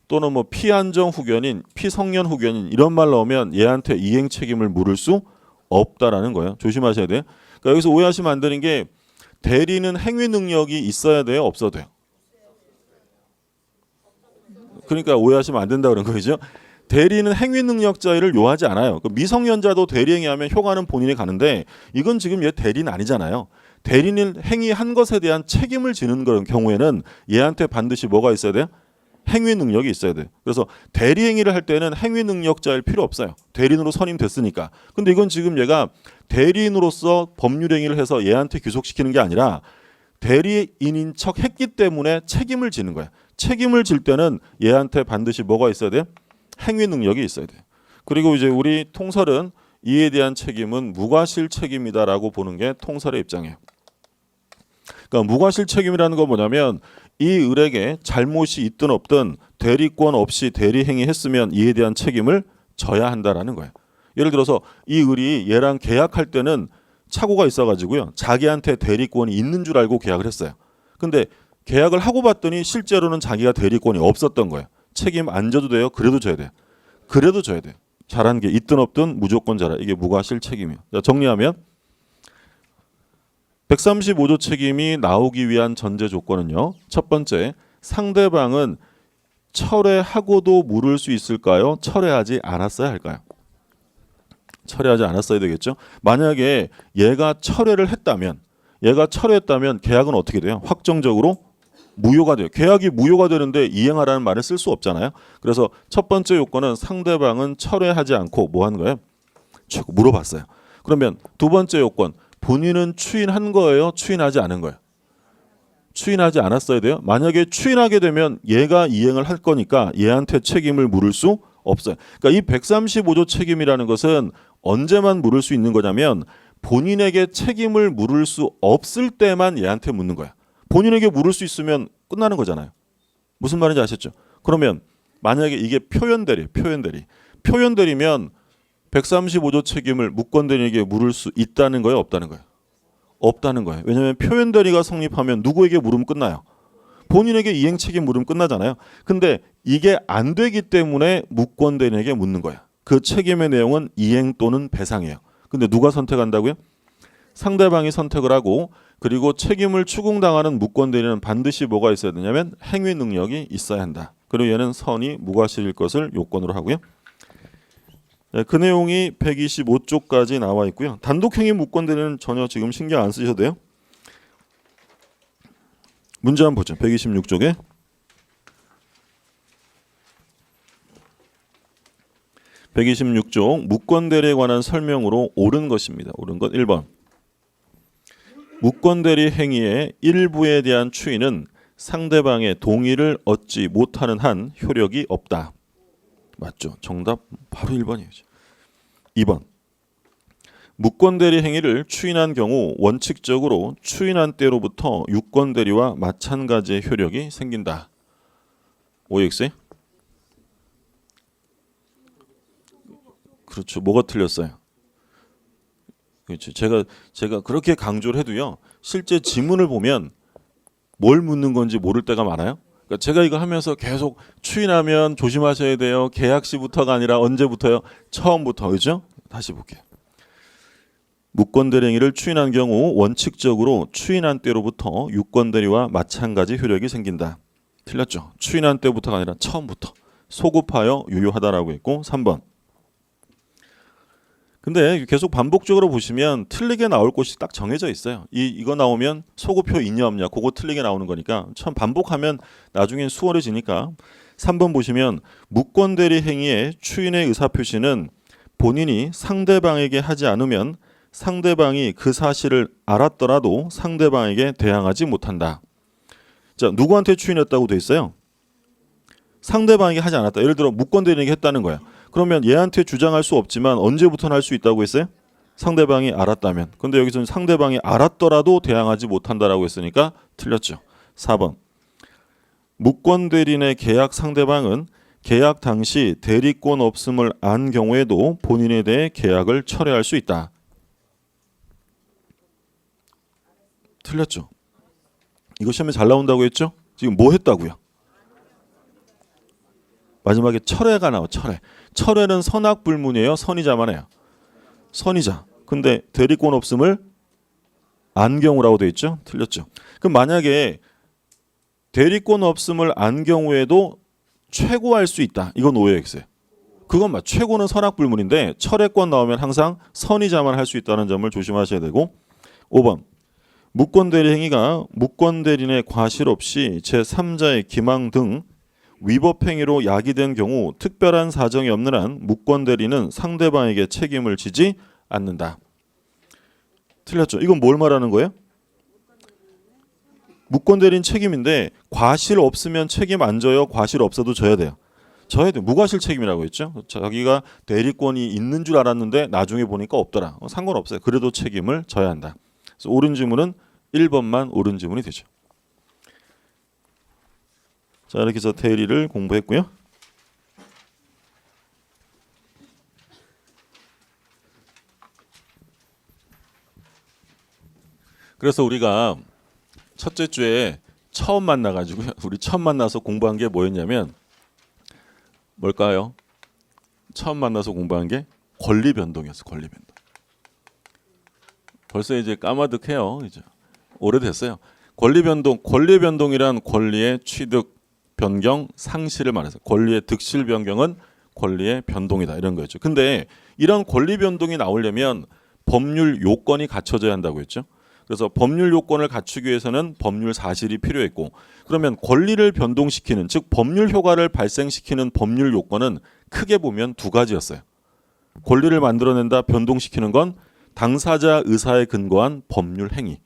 또는 뭐 피안정 후견인, 피성년 후견인 이런 말 나오면 얘한테 이행 책임을 물을 수 없다라는 거예요. 조심하셔야 돼요. 그러니까 여기서 오해하시면 안 되는 게 대리는 행위 능력이 있어야 돼요, 없어도 돼요? 그러니까 오해하시면 안 된다 그런 거죠. 대리는 행위 능력자를 요하지 않아요. 미성년자도 대리행위하면 효과는 본인이 가는데 이건 지금 얘 대리는 아니잖아요. 대리는 행위한 것에 대한 책임을 지는 그런 경우에는 얘한테 반드시 뭐가 있어야 돼요? 행위 능력이 있어야 돼요. 그래서 대리 행위를 할 때는 행위 능력자일 필요 없어요. 대리인으로 선임됐으니까. 근데 이건 지금 얘가 대리인으로서 법률 행위를 해서 얘한테 귀속시키는 게 아니라 대리인인 척 했기 때문에 책임을 지는 거야. 책임을 질 때는 얘한테 반드시 뭐가 있어야 돼요? 행위 능력이 있어야 돼요. 그리고 이제 우리 통설은 이에 대한 책임은 무과실 책임이다라고 보는 게 통설의 입장이에요. 그러니까 무과실 책임이라는 건 뭐냐면 이 을에게 잘못이 있든 없든 대리권 없이 대리 행위했으면 이에 대한 책임을 져야 한다라는 거예요. 예를 들어서 이 을이 얘랑 계약할 때는 착오가 있어가지고요, 자기한테 대리권이 있는 줄 알고 계약을 했어요. 근데 계약을 하고 봤더니 실제로는 자기가 대리권이 없었던 거예요. 책임 안 져도 돼요? 그래도 져야 돼요. 그래도 져야 돼요. 잘한 게 있든 없든 무조건 잘해. 이게 무과실 책임이에요. 자, 정리하면 135조 책임이 나오기 위한 전제 조건은요. 첫 번째, 상대방은 철회하고도 물을 수 있을까요? 철회하지 않았어야 할까요? 철회하지 않았어야 되겠죠. 만약에 얘가 철회를 했다면, 계약은 어떻게 돼요? 확정적으로 무효가 돼요. 계약이 무효가 되는데 이행하라는 말을 쓸 수 없잖아요. 그래서 첫 번째 요건은 상대방은 철회하지 않고 뭐 한 거예요? 물어봤어요. 그러면 두 번째 요건, 본인은 추인한 거예요? 추인하지 않은 거예요? 추인하지 않았어야 돼요. 만약에 추인하게 되면 얘가 이행을 할 거니까 얘한테 책임을 물을 수 없어요. 그러니까 이 135조 책임이라는 것은 언제만 물을 수 있는 거냐면 본인에게 책임을 물을 수 없을 때만 얘한테 묻는 거야. 본인에게 물을 수 있으면 끝나는 거잖아요. 무슨 말인지 아셨죠? 그러면 만약에 이게 표현대리면 135조 책임을 무권대리에게 물을 수 있다는 거예요, 없다는 거예요? 없다는 거예요. 왜냐하면 표현대리가 성립하면 누구에게 물으면 끝나요? 본인에게 이행 책임 물으면 끝나잖아요. 근데 이게 안 되기 때문에 무권대리에게 묻는 거야. 그 책임의 내용은 이행 또는 배상이에요. 근데 누가 선택한다고요? 상대방이 선택을 하고, 그리고 책임을 추궁당하는 무권대리는 반드시 뭐가 있어야 되냐면 행위 능력이 있어야 한다. 그리고 얘는 선이 무과실일 것을 요건으로 하고요. 그 내용이 125쪽까지 나와 있고요. 단독행위 무권대리는 전혀 지금 신경 안 쓰셔도 돼요. 문제 한번 보죠. 126쪽에 126쪽 무권대리에 관한 설명으로 옳은 것입니다. 옳은 것 1번. 무권대리 행위의 일부에 대한 추인은 상대방의 동의를 얻지 못하는 한 효력이 없다. 맞죠? 정답 바로 1번이에요. 2번. 무권대리 행위를 추인한 경우 원칙적으로 추인한 때로부터 유권대리와 마찬가지의 효력이 생긴다. OX? 그렇죠. 뭐가 틀렸어요? 그렇죠. 제가 그렇게 강조를 해도요, 실제 지문을 보면 뭘 묻는 건지 모를 때가 많아요. 그러니까 제가 이거 하면서 계속 추인하면 조심하셔야 돼요. 계약 시부터가 아니라 언제부터요? 처음부터. 그죠? 다시 볼게요. 무권대리 행위를 추인한 경우 원칙적으로 추인한 때로부터 유권대리와 마찬가지 효력이 생긴다. 틀렸죠. 추인한 때부터가 아니라 처음부터 소급하여 유효하다라고 했고 3번. 근데 계속 반복적으로 보시면 틀리게 나올 곳이 딱 정해져 있어요. 이거 나오면 소급효 있냐 없냐 그거 틀리게 나오는 거니까 참 반복하면 나중엔 수월해지니까 3번 보시면 무권대리 행위의 추인의 의사표시는 본인이 상대방에게 하지 않으면 상대방이 그 사실을 알았더라도 상대방에게 대항하지 못한다. 자, 누구한테 추인했다고 돼 있어요? 상대방에게 하지 않았다. 예를 들어 무권대리에게 했다는 거야. 그러면 얘한테 주장할 수 없지만 언제부터는 할 수 있다고 했어요? 상대방이 알았다면. 근데 여기서는 상대방이 알았더라도 대항하지 못한다라고 했으니까 틀렸죠. 4번. 무권대리인의 계약 상대방은 계약 당시 대리권 없음을 안 경우에도 본인에 대해 계약을 철회할 수 있다. 틀렸죠. 이거 시험에 잘 나온다고 했죠? 지금 뭐 했다고요? 마지막에 철회가 나와. 철회는 선악불문이에요. 선의자만 해요. 선의자. 근데 대리권 없음을 안 경우라고 돼 있죠? 틀렸죠. 그럼 만약에 대리권 없음을 안 경우에도 최고할 수 있다. 이건 오해했어요. 그건 맞. 최고는 선악불문인데 철회권 나오면 항상 선의자만 할 수 있다는 점을 조심하셔야 되고 5번. 무권대리 행위가 무권대리인의 과실 없이 제3자의 기망 등 위법 행위로 야기된 경우 특별한 사정이 없는 한 무권대리는 상대방에게 책임을 지지 않는다. 틀렸죠. 이건 뭘 말하는 거예요? 무권대리인 책임인데 과실 없으면 책임 안 져요? 과실 없어도 져야 돼요? 져야 돼요. 무과실 책임이라고 했죠. 자기가 대리권이 있는 줄 알았는데 나중에 보니까 없더라. 상관없어요. 그래도 책임을 져야 한다. 그래서 옳은 지문은 1번만 옳은 지문이 되죠. 자, 이렇게 해서 대리를 공부했고요. 그래서 우리가 첫째 주에 처음 만나가지고요. 우리 처음 만나서 공부한 게 뭐였냐면 뭘까요? 처음 만나서 공부한 게 권리 변동이었어. 권리 변동. 벌써 이제 까마득해요. 이제 오래됐어요. 권리 변동이란 권리의 취득, 변경, 상실을 말해서 권리의 득실 변경은 권리의 변동이다 이런 거였죠. 근데 이런 권리 변동이 나오려면 법률 요건이 갖춰져야 한다고 했죠. 그래서 법률 요건을 갖추기 위해서는 법률 사실이 필요했고 그러면 권리를 변동시키는 즉 법률 효과를 발생시키는 법률 요건은 크게 보면 두 가지였어요. 권리를 만들어낸다, 변동시키는 건 당사자 의사에 근거한 법률 행위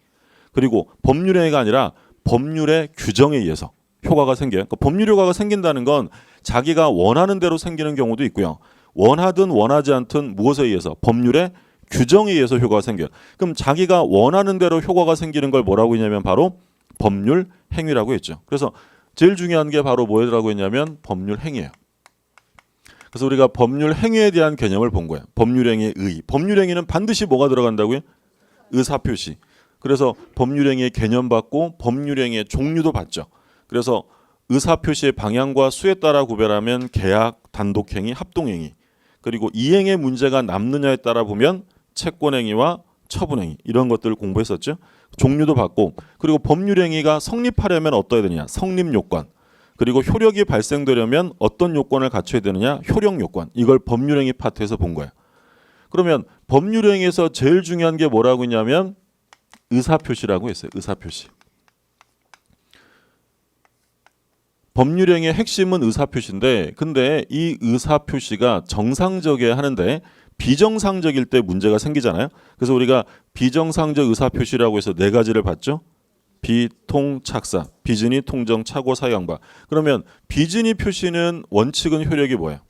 그리고 법률 행위가 아니라 법률의 규정에 의해서 효과가 생겨요. 그러니까 법률 효과가 생긴다는 건 자기가 원하는 대로 생기는 경우도 있고요. 원하든 원하지 않든 무엇에 의해서 법률의 규정에 의해서 효과가 생겨요. 그럼 자기가 원하는 대로 효과가 생기는 걸 뭐라고 했냐면 바로 법률 행위라고 했죠. 그래서 제일 중요한 게 바로 뭐라고 했냐면 법률 행위예요. 그래서 우리가 법률 행위에 대한 개념을 본 거예요. 법률 행위의 의. 법률 행위는 반드시 뭐가 들어간다고요? 의사표시. 그래서 법률 행위의 개념 받고 법률 행위의 종류도 받죠. 그래서 의사표시의 방향과 수에 따라 구별하면 계약, 단독행위, 합동행위 그리고 이행의 문제가 남느냐에 따라 보면 채권행위와 처분행위 이런 것들을 공부했었죠. 종류도 받고 그리고 법률행위가 성립하려면 어떠해야 되느냐 성립요건 그리고 효력이 발생되려면 어떤 요건을 갖춰야 되느냐 효력요건 이걸 법률행위 파트에서 본 거예요. 그러면 법률행위에서 제일 중요한 게 뭐라고 했냐면 의사표시라고 했어요. 의사표시. 법률행위의 핵심은 의사표시인데 근데 이 의사표시가 정상적이어야 하는데 비정상적일 때 문제가 생기잖아요. 그래서 우리가 비정상적 의사표시라고 해서 네 가지를 봤죠. 비통착사, 비진이 통정, 착오, 사양바. 그러면 비진이 표시는 원칙은 효력이 뭐예요?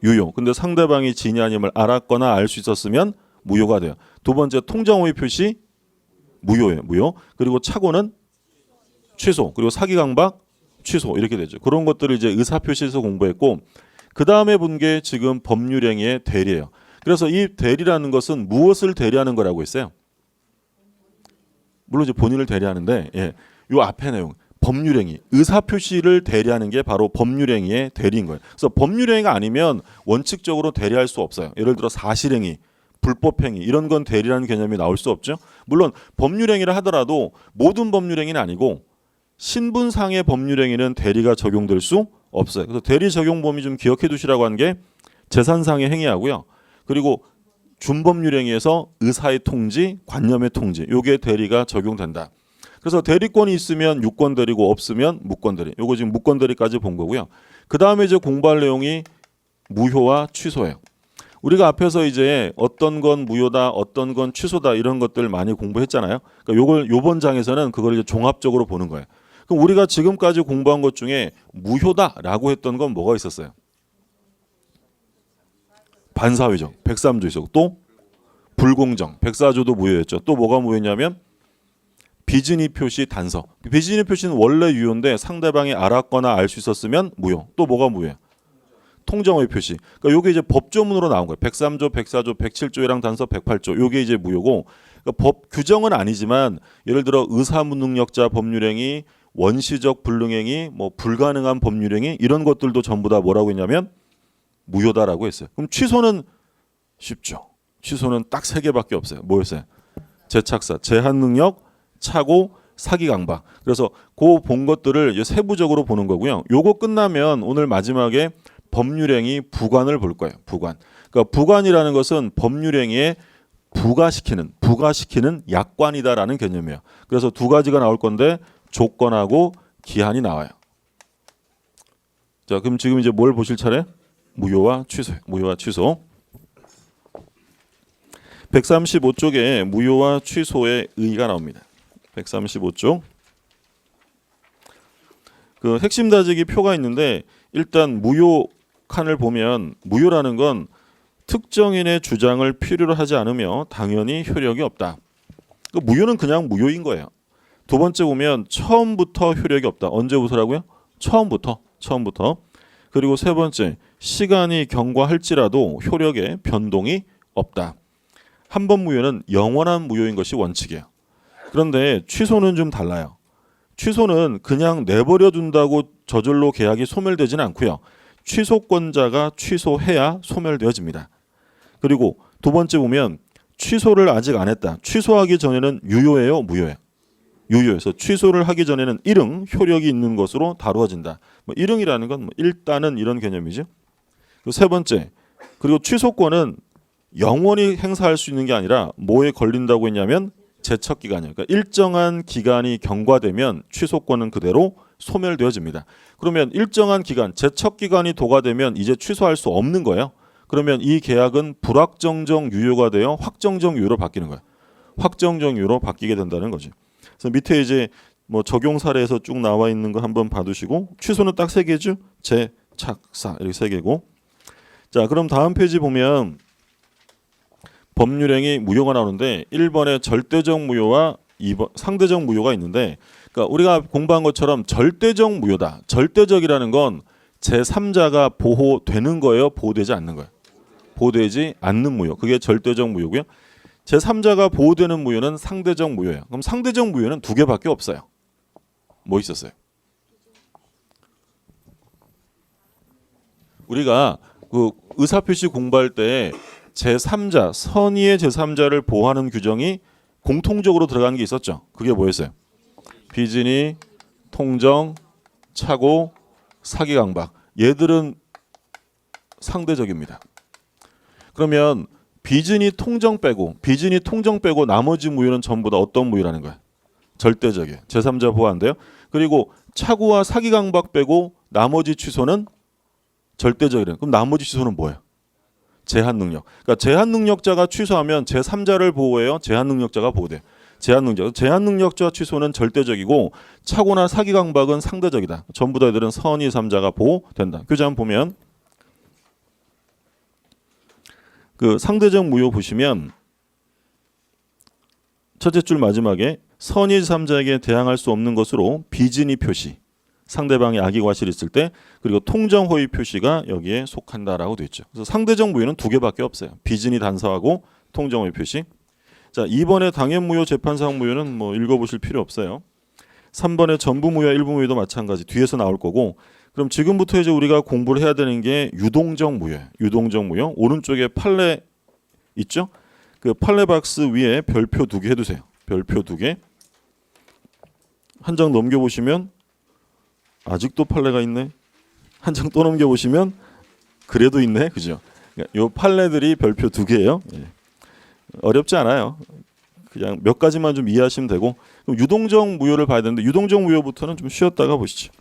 유효. 근데 상대방이 진이 아님을 알았거나 알 수 있었으면 무효가 돼요. 두 번째 통정호의 표시 무효예요. 무효. 그리고 착오는 취소. 그리고 사기강박 취소 이렇게 되죠. 그런 것들을 이제 의사표시에서 공부했고 그 다음에 본 게 지금 법률행위의 대리예요. 그래서 이 대리라는 것은 무엇을 대리하는 거라고 했어요? 물론 이제 본인을 대리하는데 요 앞에 내용 법률행위 의사표시를 대리하는 게 바로 법률행위의 대리인 거예요. 그래서 법률행위가 아니면 원칙적으로 대리할 수 없어요. 예를 들어 사실행위, 불법행위 이런 건 대리라는 개념이 나올 수 없죠. 물론 법률행위를 하더라도 모든 법률행위는 아니고 신분상의 법률행위는 대리가 적용될 수 없어요. 그래서 대리 적용 범위 좀 기억해 두시라고 한 게 재산상의 행위하고요. 그리고 준법률행위에서 의사의 통지, 관념의 통지, 요게 대리가 적용된다. 그래서 대리권이 있으면 유권 대리고 없으면 무권 대리. 요거 지금 무권 대리까지 본 거고요. 그 다음에 이제 공부할 내용이 무효와 취소예요. 우리가 앞에서 이제 어떤 건 무효다, 어떤 건 취소다 이런 것들 많이 공부했잖아요. 그러니까 요걸 요번 장에서는 그걸 이제 종합적으로 보는 거예요. 그럼 우리가 지금까지 공부한 것 중에 무효다라고 했던 건 뭐가 있었어요? 반사회적, 103조 있었고 또 불공정, 104조도 무효였죠. 또 뭐가 무효냐면 비진위 표시 단서. 비진위 표시는 원래 유효인데 상대방이 알았거나 알 수 있었으면 무효. 또 뭐가 무효야? 통정의 표시. 그러니까 요게 이제 법조문으로 나온 거예요. 103조, 104조, 107조랑 단서 108조. 요게 이제 무효고 그러니까 법 규정은 아니지만 예를 들어 의사무능력자 법률행위, 원시적 불능행위, 뭐 불가능한 법률행위 이런 것들도 전부 다 뭐라고 했냐면 무효다라고 했어요. 그럼 취소는 쉽죠. 취소는 딱 3개밖에 없어요. 뭐였어요? 재착사, 제한능력, 착오, 사기강박. 그래서 그 본 것들을 세부적으로 보는 거고요. 요거 끝나면 오늘 마지막에 법률행위 부관을 볼 거예요. 부관. 그러니까 부관이라는 것은 법률행위에 부가시키는 약관이다라는 개념이에요. 그래서 두 가지가 나올 건데 조건하고 기한이 나와요. 자, 그럼 지금 이제 뭘 보실 차례? 무효와 취소. 무효와 취소. 135쪽에 무효와 취소의 의의가 나옵니다. 135쪽. 그 핵심 다지기 표가 있는데 일단 무효 칸을 보면 무효라는 건 특정인의 주장을 필요로 하지 않으며 당연히 효력이 없다. 그 무효는 그냥 무효인 거예요. 두 번째 보면 처음부터 효력이 없다. 언제부터라고요? 처음부터. 그리고 세 번째 시간이 경과할지라도 효력에 변동이 없다. 한 번 무효는 영원한 무효인 것이 원칙이에요. 그런데 취소는 좀 달라요. 취소는 그냥 내버려 둔다고 저절로 계약이 소멸되지는 않고요. 취소권자가 취소해야 소멸되어집니다. 그리고 두 번째 보면 취소를 아직 안 했다. 취소하기 전에는 유효해요, 무효해요? 유효해서 취소를 하기 전에는 일응 효력이 있는 것으로 다루어진다. 뭐 일응이라는 건 일단은 이런 개념이죠. 세 번째, 그리고 취소권은 영원히 행사할 수 있는 게 아니라 뭐에 걸린다고 했냐면 제척 기간이에요. 그러니까 일정한 기간이 경과되면 취소권은 그대로 소멸되어집니다. 그러면 일정한 기간, 제척 기간이 도과되면 이제 취소할 수 없는 거예요. 그러면 이 계약은 불확정적 유효가 되어 확정적 유효로 바뀌는 거예요. 확정적 유효로 바뀌게 된다는 거죠. 그래서 밑에 이제 뭐 적용 사례에서 쭉 나와 있는 거 한번 봐두시고 취소는 딱 3개죠. 재착사 이렇게 3개고. 자, 그럼 다음 페이지 보면 법률행위 무효가 나오는데 1번에 절대적 무효와 2번 상대적 무효가 있는데 그러니까 우리가 공부한 것처럼 절대적 무효다. 절대적이라는 건 제3자가 보호되는 거예요? 보호되지 않는 거예요? 보호되지 않는 무효. 그게 절대적 무효고요. 제3자가 보호되는 무효는 상대적 무효예요. 그럼 상대적 무효는 2개밖에 없어요. 뭐 있었어요? 우리가 그 의사표시 공부할 때 제3자, 선의의 제3자를 보호하는 규정이 공통적으로 들어가는 게 있었죠. 그게 뭐였어요? 비진위, 통정, 착오, 사기강박. 얘들은 상대적입니다. 그러면 비진위, 통정 빼고 나머지 무효는 전부 다 어떤 무효라는 거예요? 절대적이에요. 제3자 보호 안 돼요. 그리고 착오와 사기강박 빼고 나머지 취소는 절대적이래요. 그럼 나머지 취소는 뭐예요? 제한능력. 그러니까 제한능력자가 취소하면 제3자를 보호해요. 제한능력자가 보호돼요. 제한능력자 취소는 절대적이고 착오나 사기강박은 상대적이다. 전부 다 애들은 선의 3자가 보호된다. 교재 한번 보면 그 상대적 무효 보시면 첫째 줄 마지막에 선의 3자에게 대항할 수 없는 것으로 비진위 표시. 상대방이 악의 과실이 있을 때 그리고 통정 허위 표시가 여기에 속한다라고 되어 있죠. 그래서 상대적 무효는 2개밖에 없어요. 비진위 단서하고 통정 허위 표시. 자, 2번의 당연 무효 재판상 무효는 뭐 읽어보실 필요 없어요. 3번의 전부 무효 일부 무효도 마찬가지 뒤에서 나올 거고 그럼 지금부터 이제 우리가 공부를 해야 되는 게 유동적 무효예요. 유동적 무효. 오른쪽에 판례 있죠? 그 판례 박스 위에 별표 2개 해두세요. 별표 2개. 한 장 넘겨 보시면 아직도 판례가 있네. 한 장 또 넘겨 보시면 그래도 있네. 그죠? 요 판례들이 별표 2개예요. 예. 어렵지 않아요. 그냥 몇 가지만 좀 이해하시면 되고, 그럼 유동적 무효를 봐야 되는데 유동적 무효부터는 좀 쉬었다가 보시죠.